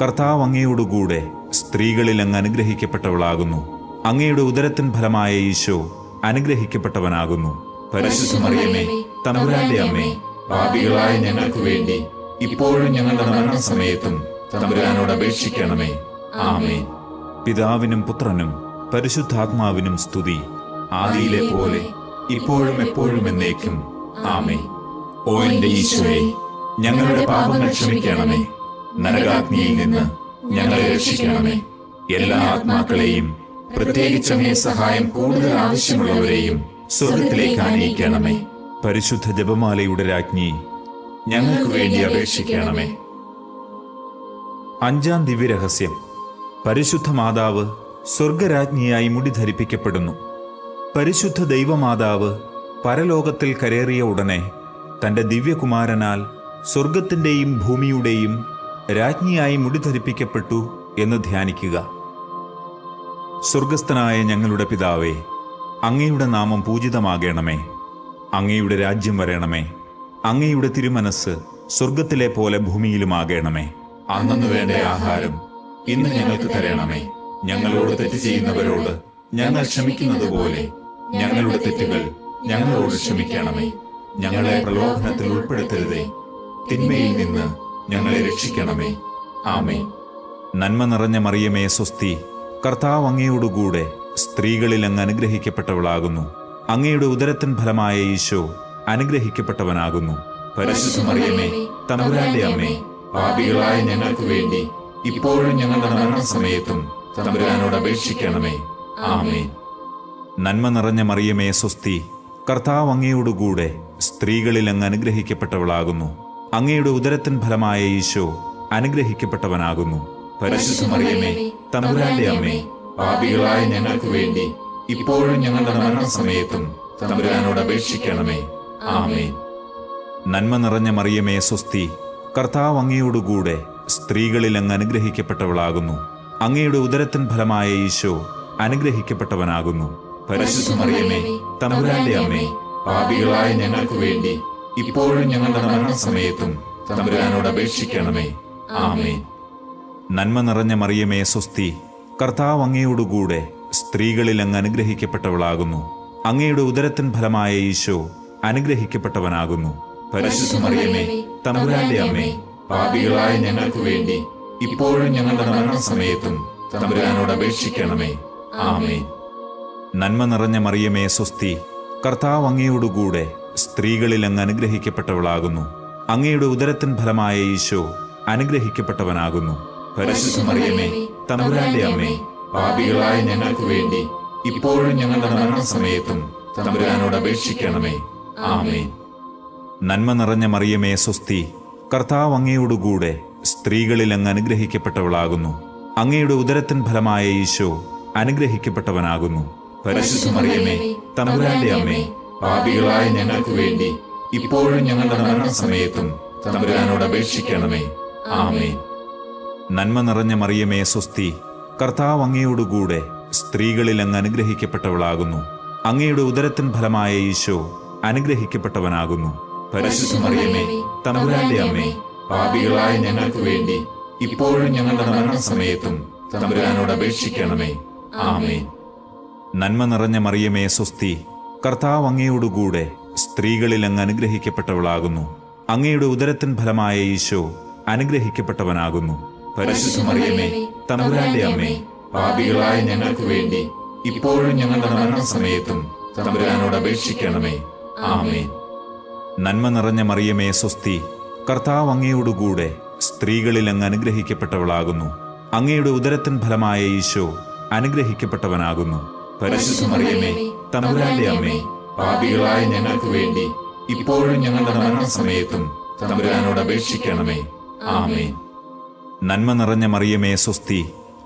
കർത്താവ് അങ്ങയോടുകൂടെ സ്ത്രീകളിൽ അങ്ങ് അനുഗ്രഹിക്കപ്പെട്ടവളാകുന്നു. അങ്ങയുടെ ഉദരത്തിൻ ഫലമായ ഈശോ അനുഗ്രഹിക്കപ്പെട്ടവനാകുന്നു. പരിശുദ്ധ മറിയമേ, തമ്പുരാന്റെ അമ്മേ, പാപികളായ ഞങ്ങൾക്ക് വേണ്ടി ഇപ്പോഴും ഞങ്ങളുടെ മരണസമയത്തും തമ്പുരാനോട് അപേക്ഷിക്കണമേ. ആമേൻ. പിതാവിനും പുത്രനും പരിശുദ്ധാത്മാവിനും സ്തുതി, ആദിയിലെ പോലെ ഇപ്പോഴും എപ്പോഴും എന്നേക്കും. ആമേൻ. ഓ എന്റെ ഈശോയെ, ഞങ്ങളുടെ പാപങ്ങൾ ക്ഷമിക്കണമേ. നരകാഗ്നിയിൽ നിന്ന് ഞങ്ങളെ രക്ഷിക്കണമേ. എല്ലാ ആത്മാക്കളെയും, പ്രത്യേകിച്ച് അങ്ങേ സഹായം കൂടുതൽ ആവശ്യമുള്ളവരെയും സ്വർഗത്തിലേക്ക് ആനയിക്കണമേ. പരിശുദ്ധ ജപമാലയുടെ രാജ്ഞി, ഞങ്ങൾക്ക് വേണ്ടി അപേക്ഷിക്കണമേ. അഞ്ചാം ദിവ്യരഹസ്യം. പരിശുദ്ധ മാതാവ് സ്വർഗരാജ്ഞിയായി മുടി ധരിപ്പിക്കപ്പെടുന്നു. പരിശുദ്ധ ദൈവമാതാവ് പരലോകത്തിൽ കരേറിയ ഉടനെ തന്റെ ദിവ്യകുമാരനാൽ സ്വർഗത്തിന്റെയും ഭൂമിയുടെയും രാജ്ഞിയായി മുടി ധരിപ്പിക്കപ്പെട്ടു എന്ന് ധ്യാനിക്കുക. സ്വർഗസ്ഥനായ ഞങ്ങളുടെ പിതാവേ, അങ്ങയുടെ നാമം പൂജിതമാകണമേ. അങ്ങയുടെ രാജ്യം വരണമേ. അങ്ങയുടെ തിരുമനസ് സ്വർഗത്തിലെ പോലെ ഭൂമിയിലുമാകണമേ. അന്നു വേണ്ട ആഹാരം ഇന്ന് ഞങ്ങൾക്ക് തരണമേ. ഞങ്ങളോട് തെറ്റ് ചെയ്യുന്നവരോട് ഞങ്ങൾ ക്ഷമിക്കുന്നത് പോലെ ഞങ്ങളുടെ തെറ്റുകൾ ഞങ്ങളോട് ക്ഷമിക്കണമേ. ഞങ്ങളെ പ്രലോഭനത്തിൽ ഉൾപ്പെടുത്തരുതേ, തിന്മയിൽ നിന്ന് ഞങ്ങളെ രക്ഷിക്കണമേ. ആമേൻ. നന്മ നിറഞ്ഞ മറിയമേ സ്വസ്തി, കർത്താവ് അങ്ങയോടുകൂടെ സ്ത്രീകളിൽ അങ്ങ് അനുഗ്രഹിക്കപ്പെട്ടവളാകുന്നു. അങ്ങയുടെ ഉദരത്തിൻ ഫലമായ ഈശോ അനുഗ്രഹിക്കപ്പെട്ടവനാകുന്നു. പരിശുദ്ധ മറിയമേ, തമ്പുരാന്റെ അമ്മേ, പാപികളായ ഞങ്ങൾക്ക് വേണ്ടി ഇപ്പോഴും ഞങ്ങളുടെ മരണസമയത്തും തമ്പുരാനോട് അപേക്ഷിക്കണമേ. ആമേൻ. നന്മ നിറഞ്ഞ മറിയമേ സ്വസ്തി, കർത്താവ് അങ്ങയോടുകൂടെ സ്ത്രീകളിൽ അങ്ങ് അനുഗ്രഹിക്കപ്പെട്ടവളാകുന്നു. അങ്ങയുടെ ഉദരത്തിൻ ഫലമായ ഈശോ അനുഗ്രഹിക്കപ്പെട്ടവനാകുന്നു. പരിശുദ്ധ മറിയമേ, തമ്പുരാന്റെ അമ്മേ, പാപികളായ ഞങ്ങൾക്ക് വേണ്ടി ഇപ്പോഴും ഞങ്ങളുടെ മരണസമയത്തും തമ്പുരാനോട് അപേക്ഷിക്കണമേ. ആമേൻ. നന്മ നിറഞ്ഞ മറിയമേ സ്വസ്തി, കർത്താവ് അങ്ങയോടുകൂടെ സ്ത്രീകളിൽ അങ്ങ് അനുഗ്രഹിക്കപ്പെട്ടവളാകുന്നു. അങ്ങയുടെ ഉദരത്തിൻ ഫലമായ ഈശോ അനുഗ്രഹിക്കപ്പെട്ടവനാകുന്നു. പരിശുദ്ധ മറിയമേ, തമ്പുരാന്റെ അമ്മേ, പാപികളായ ഞങ്ങൾക്ക് വേണ്ടി ഇപ്പോഴും ഞങ്ങളുടെ മരണസമയത്തും തമ്പുരാനോട് അപേക്ഷിക്കണമേ. ആമേൻ. നന്മ നിറഞ്ഞ മറിയമേ സ്വസ്തി, കർത്താവ് അങ്ങയോടുകൂടെ സ്ത്രീകളിൽ അങ്ങ് അനുഗ്രഹിക്കപ്പെട്ടവളാകുന്നു. അങ്ങയുടെ ഉദരത്തിൻ ഫലമായ ഈശോ അനുഗ്രഹിക്കപ്പെട്ടവനാകുന്നു. പരിശുദ്ധ മറിയമേ, തമ്പുരാന്റെ അമ്മേ, പാപികളായ ഞങ്ങൾക്ക് വേണ്ടി ഇപ്പോഴും ഞങ്ങളുടെ മരണസമയത്തും തമ്പുരാനോട് അപേക്ഷിക്കണമേ. ആമേൻ. നന്മ നിറഞ്ഞ മറിയമേ സ്വസ്തി, കർത്താവ് അങ്ങയോടുകൂടെ സ്ത്രീകളിൽ അങ്ങ് അനുഗ്രഹിക്കപ്പെട്ടവളാകുന്നു. അങ്ങയുടെ ഉദരത്തിൻ ഫലമായ ഈശോ അനുഗ്രഹിക്കപ്പെട്ടവനാകുന്നു. പരിശുദ്ധ മറിയമേ, തമ്പുരാന്റെ അമ്മേ, പാപികളായ ഞങ്ങൾക്ക് വേണ്ടി ഇപ്പോഴും ഞങ്ങളുടെ മരണസമയത്തും തമ്പുരാനോട് അപേക്ഷിക്കണമേ. ആമേൻ. നന്മ നിറഞ്ഞ മറിയമേ സ്വസ്തി, കർത്താവ് അങ്ങയോടുകൂടെ സ്ത്രീകളിൽ അങ്ങ് അനുഗ്രഹിക്കപ്പെട്ടവളാകുന്നു. അങ്ങയുടെ ഉദരത്തിൻ ഫലമായ ഈശോ അനുഗ്രഹിക്കപ്പെട്ടവനാകുന്നു. പരിശുദ്ധ മറിയമേ, തമ്പുരാന്റെ അമ്മേ, പാപികളായ ഞങ്ങൾക്ക് വേണ്ടി ഇപ്പോഴും ഞങ്ങളുടെ മരണസമയത്തും തമ്പുരാനോട് അപേക്ഷിക്കണമേ. ആമേൻ. നന്മ നിറഞ്ഞ മറിയമേ സ്വസ്തി, കർത്താവ് അങ്ങയോടുകൂടെ സ്ത്രീകളിൽ അങ്ങ് അനുഗ്രഹിക്കപ്പെട്ടവളാകുന്നു. അങ്ങയുടെ ഉദരത്തിൻ ഫലമായ ഈശോ അനുഗ്രഹിക്കപ്പെട്ടവനാകുന്നു. പരിശുദ്ധ മറിയമേ, തമ്പുരാന്റെ അമ്മേ, പാപികളായ ഞങ്ങൾക്ക് വേണ്ടി ഇപ്പോഴും ഞങ്ങളുടെ മരണസമയത്തും തമ്പുരാനോട് അപേക്ഷിക്കണമേ. ആമേൻ. നന്മ നിറഞ്ഞ മറിയമേ സ്വസ്തി, കർത്താവ് അങ്ങയോടുകൂടെ സ്ത്രീകളിൽ അങ്ങ് അനുഗ്രഹിക്കപ്പെട്ടവളാകുന്നു. അങ്ങയുടെ ഉദരത്തിൻ ഫലമായ ഈശോ അനുഗ്രഹിക്കപ്പെട്ടവനാകുന്നു. പരിശുദ്ധ മറിയമേ, തമ്പുരാന്റെ അമ്മേ, പാപികളായ ഞങ്ങൾക്ക് വേണ്ടി ഇപ്പോഴും ഞങ്ങളുടെ മരണസമയത്തും തമ്പുരാനോട് അപേക്ഷിക്കണമേ. ആമേൻ. നന്മ നിറഞ്ഞ മറിയമേ സ്വസ്തി, കർത്താവ് അങ്ങയോടുകൂടെ സ്ത്രീകളിൽ അങ്ങ് അനുഗ്രഹിക്കപ്പെട്ടവളാകുന്നു. അങ്ങയുടെ ഉദരത്തിൻ ഫലമായ ഈശോ അനുഗ്രഹിക്കപ്പെട്ടവനാകുന്നു. പരിശുദ്ധ മറിയമേ, തമ്പുരാന്റെ അമ്മേ, പാപികളായ ഞങ്ങൾക്ക് വേണ്ടി ഇപ്പോഴും ഞങ്ങളുടെ മരണസമയത്തും തമ്പുരാനോട് അപേക്ഷിക്കണമേ. ആമേൻ. നന്മ നിറഞ്ഞ മറിയമേ സ്വസ്തി,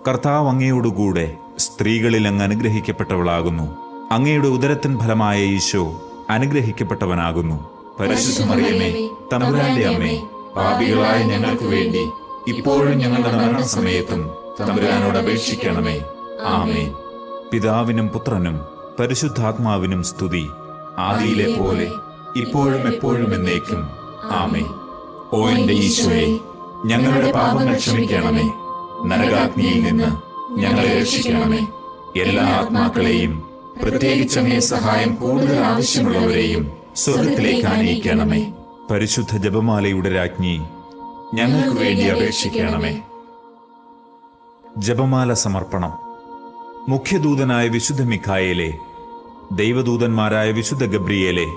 കർത്താവ് അങ്ങയോടുകൂടെ സ്ത്രീകളിൽ അങ്ങ് അനുഗ്രഹിക്കപ്പെട്ടവളാകുന്നു. അങ്ങയുടെ ഉദരത്തിൻ ഫലമായ ഈശോ അനുഗ്രഹിക്കപ്പെട്ടവനാകുന്നു. പരിശുദ്ധ മറിയമേ, തമ്പുരാന്റെ അമ്മേ, പാപികളായ ഞങ്ങൾക്ക് വേണ്ടി ഇപ്പോഴും ഞങ്ങളുടെ മരണസമയത്തും തമ്പുരാനോട് അപേക്ഷിക്കണമേ. ആമേൻ. പിതാവിനും പുത്രനും പരിശുദ്ധാത്മാവിനും സ്തുതി, ആദിയിലെ പോലെ ഇപ്പോഴും എപ്പോഴും എന്നേക്കും. ആമേൻ. ഓ എന്റെ ഈശോയെ, ഞങ്ങളുടെ പാപങ്ങൾ ക്ഷമിക്കണമേ. നരകാഗ്നിയിൽ നിന്ന് ഞങ്ങളെ രക്ഷിക്കണമേ. എല്ലാ ആത്മാക്കളെയും, പ്രത്യേകിച്ച് അങ്ങേ സഹായം കൂടുതൽ ആവശ്യമുള്ളവരെയും സ്വർഗത്തിലേക്ക് ആനയിക്കണമേ. പരിശുദ്ധ ജപമാലയുടെ രാജ്ഞി, ഞങ്ങൾക്ക് വേണ്ടി അപേക്ഷിക്കണമേ. ജപമാല സമർപ്പണം. മുഖ്യദൂതനായ വിശുദ്ധ മിഖായേലെ, ദൈവദൂതന്മാരായ വിശുദ്ധ ഗബ്രിയേലെ,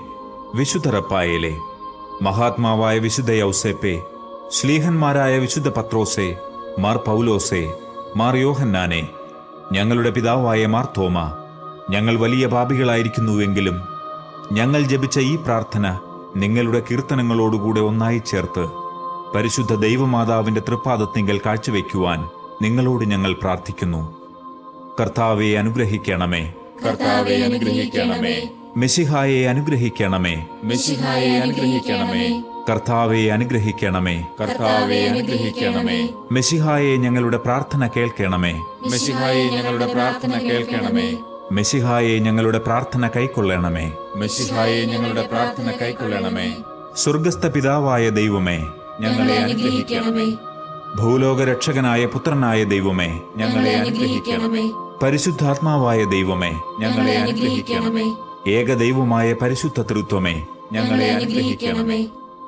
വിശുദ്ധ റപ്പായേലെ, മഹാത്മാവായ വിശുദ്ധ യൗസേപ്പെ, ശ്ലീഹന്മാരായ വിശുദ്ധ പത്രോസെ, മാർ പൗലോസെ, മാർ യോഹന്നാനെ, ഞങ്ങളുടെ പിതാവായ മാർ തോമ, ഞങ്ങൾ വലിയ പാപികളായിരിക്കുന്നുവെങ്കിലും ഞങ്ങൾ ജപിച്ച ഈ പ്രാർത്ഥന നിങ്ങളുടെ കീർത്തനങ്ങളോടുകൂടെ ഒന്നായി ചേർത്ത് പരിശുദ്ധ ദൈവമാതാവിന്റെ തൃപ്പാദത്തിങ്കൽ കാഴ്ചവെക്കുവാൻ നിങ്ങളോട് ഞങ്ങൾ പ്രാർത്ഥിക്കുന്നു. കർത്താവെ അനുഗ്രഹിക്കണമേ. കർത്താവെ അനുഗ്രഹിക്കണമേ. മെശിഹായെ അനുഗ്രഹിക്കണമേ. മെശിഹായെ അനുഗ്രഹിക്കണമേ. കർത്താവെ അനുഗ്രഹിക്കണമേ. കർത്താവെ അനുഗ്രഹിക്കണമേ. മെശിഹായെ ഞങ്ങളുടെ പ്രാർത്ഥന കേൾക്കണമേ. മെശിഹായെ ഞങ്ങളുടെ പ്രാർത്ഥന കേൾക്കണമേ. മെശിഹായെ ഞങ്ങളുടെ പ്രാർത്ഥന കൈക്കൊള്ളണമേ. മെശിഹായെ ഞങ്ങളുടെ പ്രാർത്ഥന കൈക്കൊള്ളണമേ. സ്വർഗസ്ഥ പിതാവായ ദൈവമേ, ഞങ്ങളെ അനുഗ്രഹിക്കണമേ. ഭൂലോകരക്ഷകനായ പുത്രനായ ദൈവമേ, ഞങ്ങളെ അനുഗ്രഹിക്കണമേ. പരിശുദ്ധാത്മാവായ ദൈവമേ, ഞങ്ങളെ അനുഗ്രഹിക്കണമേ. ഏകദൈവമായ പരിശുദ്ധ തൃത്വമേ, ഞങ്ങളെ അനുഗ്രഹിക്കണമേ.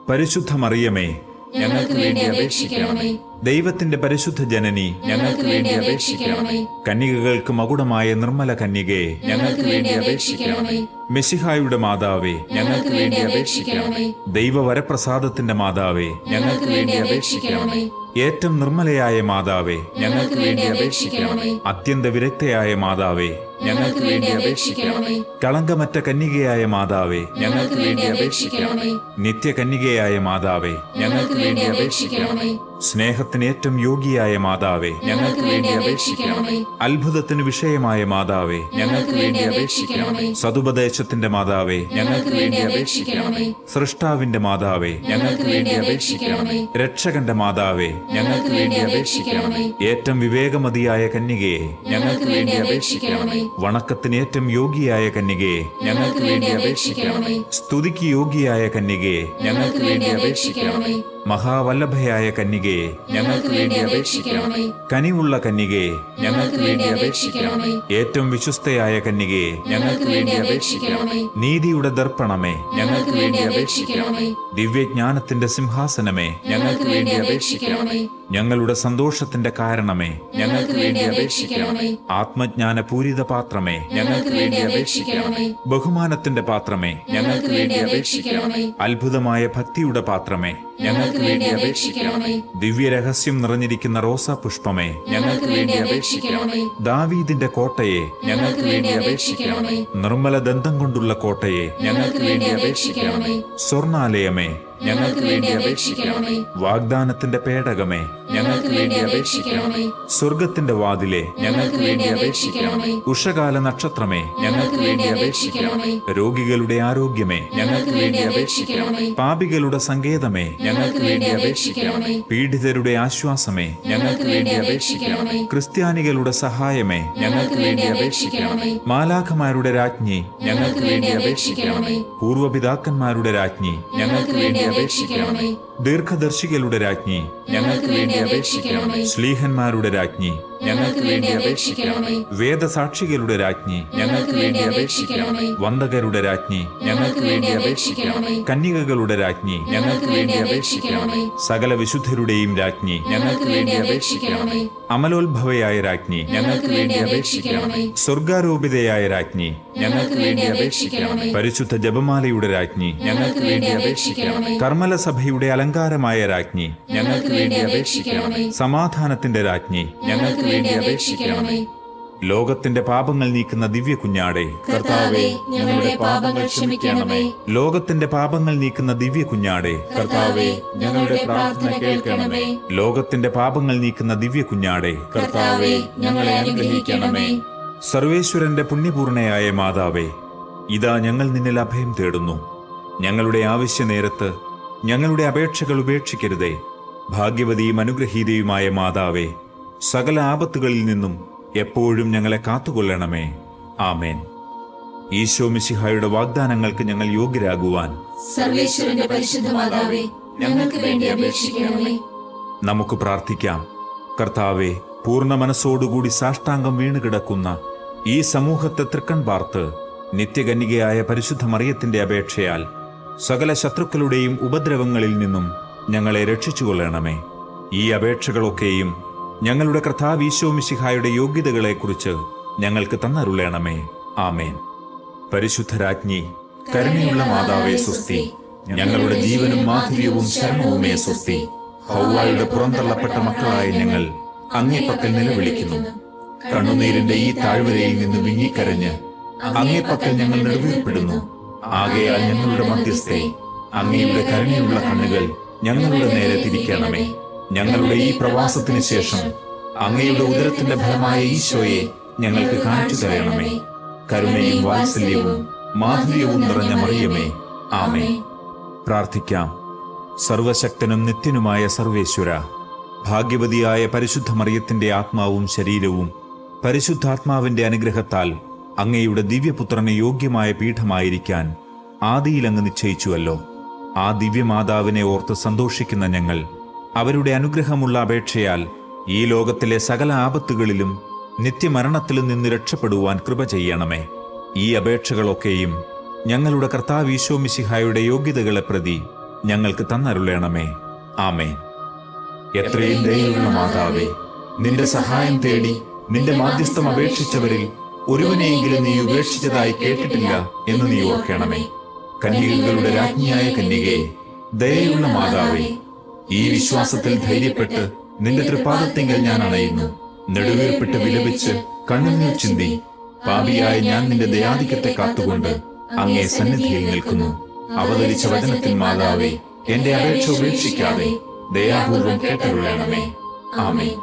പരിശുദ്ധ മറിയമേ, ഞങ്ങൾക്ക് വേണ്ടി അപേക്ഷിക്കണമേ. ദൈവത്തിന്റെ പരിശുദ്ധ ജനനി, ഞങ്ങൾക്ക് വേണ്ടി അപേക്ഷിക്കണമേ. കന്യകകൾക്ക് മകുടമായ നിർമ്മല കന്യകേ, ഞങ്ങൾക്ക് വേണ്ടി അപേക്ഷിക്കണമേ. മെശിഹായുടെ മാതാവേ, ഞങ്ങൾക്ക് വേണ്ടി അപേക്ഷിക്കണമേ. ദൈവവരപ്രസാദത്തിന്റെ മാതാവേ, ഞങ്ങൾക്ക് വേണ്ടി അപേക്ഷിക്കണമേ. ഏറ്റവും നിർമ്മലയായ മാതാവേ, ഞങ്ങൾക്ക് വേണ്ടി അപേക്ഷിക്കണമേ. അത്യന്ത വിരക്തയായ മാതാവേ, ഞങ്ങൾക്ക് വേണ്ടി അപേക്ഷിക്കണമേ. കളങ്കമറ്റ കന്യകയായ മാതാവേ, ഞങ്ങൾക്ക് വേണ്ടി അപേക്ഷിക്കണമേ. നിത്യകന്യകയായ മാതാവേ, ഞങ്ങൾക്ക് വേണ്ടി അപേക്ഷിക്കണമേ. സ്നേഹത്തിന് ഏറ്റവും യോഗ്യയായ മാതാവേ, ഞങ്ങൾക്ക് വേണ്ടി അപേക്ഷിക്കണമേ. അത്ഭുതത്തിന് വിഷയമായ മാതാവേ, ഞങ്ങൾക്ക് വേണ്ടി അപേക്ഷിക്കണമേ. സതുപദേശത്തിന്റെ മാതാവേ, ഞങ്ങൾക്ക് വേണ്ടി അപേക്ഷിക്കണമേ. സൃഷ്ടാവിന്റെ മാതാവേ, ഞങ്ങൾക്ക് വേണ്ടി അപേക്ഷിക്കണമേ. രക്ഷകന്റെ മാതാവേ, ഞങ്ങൾക്ക് വേണ്ടി അപേക്ഷിക്കണമേ. ഏറ്റവും വിവേകമതിയായ കന്യകയെ, ഞങ്ങൾക്ക് വേണ്ടി അപേക്ഷിക്കണമേ. വണക്കത്തിന് ഏറ്റവും യോഗ്യയായ കന്യകയെ, ഞങ്ങൾക്ക് വേണ്ടി അപേക്ഷിക്കണമേ. സ്തുതിക്ക് യോഗ്യയായ കന്യകയെ, ഞങ്ങൾക്ക് വേണ്ടി അപേക്ഷിക്കണമേ. മഹാവല്ലഭയായ കന്യകയെ, ഞങ്ങൾക്ക് വേണ്ടി അപേക്ഷിക്കണമേ. കനിവുള്ള കന്യകയെ, ഞങ്ങൾക്ക് വേണ്ടി അപേക്ഷിക്കണമേ. ഏറ്റവും വിശ്വസ്തയായ കന്യകയെ, ഞങ്ങൾക്ക് വേണ്ടി അപേക്ഷിക്കണമേ. നീതിയുടെ ദർപ്പണമേ, ഞങ്ങൾക്ക് വേണ്ടി അപേക്ഷിക്കണമേ. ദിവ്യജ്ഞാനത്തിന്റെ സിംഹാസനമേ, ഞങ്ങൾക്ക് വേണ്ടി അപേക്ഷിക്കണമേ. ഞങ്ങളുടെ സന്തോഷത്തിന്റെ കാരണമേ, ഞങ്ങൾക്ക് വേണ്ടി അപേക്ഷിക്കണമേ. ആത്മജ്ഞാന പൂരിത പാത്രമേ, ഞങ്ങൾക്ക് വേണ്ടി അപേക്ഷിക്കണമേ. ബഹുമാനത്തിന്റെ പാത്രമേ, ഞങ്ങൾക്ക് വേണ്ടി അപേക്ഷിക്കണമേ. അത്ഭുതമായ ഭക്തിയുടെ പാത്രമേ, ഞങ്ങൾക്ക് വേണ്ടി അപേക്ഷിക്കണമേ. ദിവ്യരഹസ്യം നിറഞ്ഞിരിക്കുന്ന റോസാ പുഷ്പമേ, ഞങ്ങൾക്ക് വേണ്ടി അപേക്ഷിക്കണമേ. ദാവീദിന്റെ കോട്ടയെ, ഞങ്ങൾക്ക് വേണ്ടി അപേക്ഷിക്കണമേ. നിർമ്മല ദന്തം കൊണ്ടുള്ള കോട്ടയെ, ഞങ്ങൾക്ക് വേണ്ടി അപേക്ഷിക്കണമേ. സ്വർണാലയമേ, ഞങ്ങൾക്ക് വേണ്ടി അപേക്ഷിക്കണമേ. വാഗ്ദാനത്തിന്റെ പേടകമേ, ഞങ്ങൾക്ക് വേണ്ടി അപേക്ഷിക്കണമേ. സ്വർഗത്തിന്റെ വാതിലെ, ഞങ്ങൾക്ക് വേണ്ടി അപേക്ഷിക്കണമേ. ഉഷകാല നക്ഷത്രമേ, ഞങ്ങൾക്ക് വേണ്ടി അപേക്ഷിക്കണമേ. രോഗികളുടെ ആരോഗ്യമേ, ഞങ്ങൾക്ക് വേണ്ടി അപേക്ഷിക്കണമേ. പാപികളുടെ സങ്കേതമേ, ഞങ്ങൾക്ക് വേണ്ടി അപേക്ഷിക്കണമേ. പീഡിതരുടെ ആശ്വാസമേ, ഞങ്ങൾക്ക് വേണ്ടി അപേക്ഷിക്കണമേ. ക്രിസ്ത്യാനികളുടെ സഹായമേ, ഞങ്ങൾക്ക് വേണ്ടി അപേക്ഷിക്കണമേ. മാലാഖമാരുടെ രാജ്ഞി, ഞങ്ങൾക്ക് വേണ്ടി അപേക്ഷിക്കണമേ. പൂർവപിതാക്കന്മാരുടെ രാജ്ഞി, ഞങ്ങൾക്ക് വേണ്ടി അപേക്ഷിക്കണമേ. ദീർഘദർശികളുടെ രാജ്ഞി, ഞങ്ങൾക്ക് വേണ്ടി അപേക്ഷിക്കണമേ. ശ്ലീഹന്മാരുടെ രാജ്ഞി, ഞങ്ങൾക്ക് വേണ്ടി അപേക്ഷിക്കണമേ. വേദസാക്ഷികളുടെ രാജ്ഞി, ഞങ്ങൾക്ക് വേണ്ടി അപേക്ഷിക്കണമേ. വന്ദകരുടെ രാജ്ഞി, ഞങ്ങൾക്ക് വേണ്ടി അപേക്ഷിക്കണമേ. കന്യകകളുടെ രാജ്ഞി, ഞങ്ങൾക്ക് വേണ്ടി അപേക്ഷിക്കണമേ. സകല വിശുദ്ധരുടെയും രാജ്ഞി, ഞങ്ങൾക്ക് വേണ്ടി അപേക്ഷിക്കണമേ. അമലോത്ഭവയായ രാജ്ഞി, ഞങ്ങൾക്ക് വേണ്ടി അപേക്ഷിക്കണമേ. സ്വർഗാരോപിതയായ രാജ്ഞി, ഞങ്ങൾക്ക് വേണ്ടി അപേക്ഷിക്കണമേ. പരിശുദ്ധ ജപമാലയുടെ രാജ്ഞി, ഞങ്ങൾക്ക് വേണ്ടി അപേക്ഷിക്കണമേ. കർമ്മല സഭയുടെ അലങ്കാരമായ രാജ്ഞി, ഞങ്ങൾക്ക് വേണ്ടി അപേക്ഷിക്കണമേ. സമാധാനത്തിന്റെ രാജ്ഞി, ഞങ്ങൾക്ക് വേണ്ടി അപേക്ഷിക്കണമേ. ലോകത്തിന്റെ പാപങ്ങൾ നീക്കുന്ന ദിവ്യ കുഞ്ഞാടെ, കർത്താവേ, ഞങ്ങളുടെ പാപങ്ങൾ ക്ഷമിക്കണമേ. ലോകത്തിന്റെ പാപങ്ങൾ നീക്കുന്ന ദിവ്യ കുഞ്ഞാടെ, കർത്താവേ, ഞങ്ങളുടെ പ്രാർത്ഥന കേൾക്കണമേ. ലോകത്തിന്റെ പാപങ്ങൾ നീക്കുന്ന ദിവ്യ കുഞ്ഞാടെ, കർത്താവേ, ഞങ്ങളെ അനുഗ്രഹിക്കണമേ. സർവേശ്വരന്റെ പുണ്യപൂർണയായ മാതാവേ, ഇതാ ഞങ്ങൾ നിന്നിൽ അഭയം തേടുന്നു. ഞങ്ങളുടെ ആവശ്യ നേരത്ത് ഞങ്ങളുടെ അപേക്ഷകൾ ഉപേക്ഷിക്കരുതേ. ഭാഗ്യവതിയും അനുഗ്രഹീതയുമായ മാതാവേ, സകല ആപത്തുകളിൽ നിന്നും എപ്പോഴും ഞങ്ങളെ കാത്തുകൊള്ളണമേ. ആമേൻ. ഈശോ മിശിഹായുടെ വാഗ്ദാനങ്ങൾക്ക് ഞങ്ങൾ യോഗ്യരാകുവാൻ സർവേശ്വരന്റെ പരിശുദ്ധ മാതാവേ, ഞങ്ങൾക്ക് വേണ്ടി അപേക്ഷിക്കണമേ. നമുക്ക് പ്രാർത്ഥിക്കാം. കർത്താവെ, പൂർണ്ണ മനസ്സോടുകൂടി സാഷ്ടാംഗം വീണുകിടക്കുന്ന ഈ സമൂഹത്തെ തൃക്കൺ പാർത്ത് നിത്യകന്യകയായ പരിശുദ്ധ മറിയത്തിന്റെ അപേക്ഷയാൽ സകല ശത്രുക്കളുടെയും ഉപദ്രവങ്ങളിൽ നിന്നും ഞങ്ങളെ രക്ഷിച്ചുകൊള്ളണമേ. ഈ അപേക്ഷകളൊക്കെയും ഞങ്ങളുടെ കർത്താവ് ഈശോ മിശിഹായുടെ യോഗ്യതകളെക്കുറിച്ച് ഞങ്ങൾക്ക് തന്നരുളണമേ. ആമേൻ. പരിശുദ്ധരാജ്ഞി, കരുണയുള്ള മാതാവേ സ്വസ്തി. ഞങ്ങളുടെ ജീവനും മാധുര്യവും ശരണവുമേ സ്വസ്തി. ഹൗവായുടെ പുറന്തള്ളപ്പെട്ട മക്കളായ ഞങ്ങൾ അങ്ങേപ്പക്കൽ നിലവിളിക്കുന്നു. കണ്ണുനീരിന്റെ ഈ താഴ്വരയിൽ നിന്ന് വിങ്ങിക്കരഞ്ഞ് അങ്ങേപ്പക്കൽ ഞങ്ങൾ നെടുവീർപ്പെടുന്നു. ആകയാൽ ഞങ്ങളുടെ മധ്യസ്ഥേ, അങ്ങയുടെ കരുണയുള്ള കണ്ണുകൾ ഞങ്ങളുടെ നേരെ തിരിക്കണമേ. ഞങ്ങളുടെ ഈ പ്രവാസത്തിന് ശേഷം അങ്ങയുടെ ഉദരത്തിന്റെ ഫലമായ ഈശോയെ ഞങ്ങൾക്ക് കാണിച്ചു തരണമേ. കരുണയും വാത്സല്യവും മാധുര്യവും നിറഞ്ഞ മറിയമേ, ആമേൻ. പ്രാർത്ഥിക്കാം. സർവശക്തനും നിത്യനുമായ സർവേശ്വര, ഭാഗ്യവതിയായ പരിശുദ്ധ മറിയത്തിന്റെ ആത്മാവും ശരീരവും പരിശുദ്ധാത്മാവിന്റെ അനുഗ്രഹത്താൽ അങ്ങയുടെ ദിവ്യപുത്രന് യോഗ്യമായ പീഠമായിരിക്കാൻ ആദിയിൽ അങ്ങ് നിശ്ചയിച്ചുവല്ലോ. ആ ദിവ്യമാതാവിനെ ഓർത്ത് സന്തോഷിക്കുന്ന ഞങ്ങൾ അവരുടെ അനുഗ്രഹമുള്ള അപേക്ഷയാൽ ഈ ലോകത്തിലെ സകല ആപത്തുകളിലും നിത്യമരണത്തിലും നിന്ന് രക്ഷപ്പെടുവാൻ കൃപ ചെയ്യണമേ. ഈ അപേക്ഷകളൊക്കെയും ഞങ്ങളുടെ കർത്താവ് ഈശോ മിശിഹായുടെ യോഗ്യതകളെ പ്രതി ഞങ്ങൾക്ക് തന്നരുളണമേ. ആമേൻ. എത്രയും ദയയുള്ള മാതാവേ, നിന്റെ സഹായം തേടി നിന്റെ മാധ്യസ്ഥം അപേക്ഷിച്ചവരിൽ ഒരുവനെയെങ്കിലും നീ ഉപേക്ഷിച്ചതായി കേട്ടിട്ടില്ല എന്ന് നീ ഓർക്കണമേ. കന്യകകളുടെ രാജ്ഞിയായ കന്യകേ, ദയയുള്ള മാതാവേ, ഈ വിശ്വാസത്തിൽ ധൈര്യപ്പെട്ട് നിന്റെ തൃപ്പാദത്തിങ്കൽ ഞാൻ അണയുന്നു. നെടുവീർപ്പിട്ട് വിലപിച്ച് കണ്ണുനീർ ചിന്തി പാപിയായ ഞാൻ നിന്റെ ദയാധിക്യത്തെ കാത്തുകൊണ്ട് അങ്ങേ സന്നിധിയിൽ നിൽക്കുന്നു. അവതരിച്ച വചനത്തിൽ മാതാവേ, എന്റെ അപേക്ഷ ഉപേക്ഷിക്കാതെ ദയാപൂർവം കേട്ടരുളണമേ. ആമേൻ.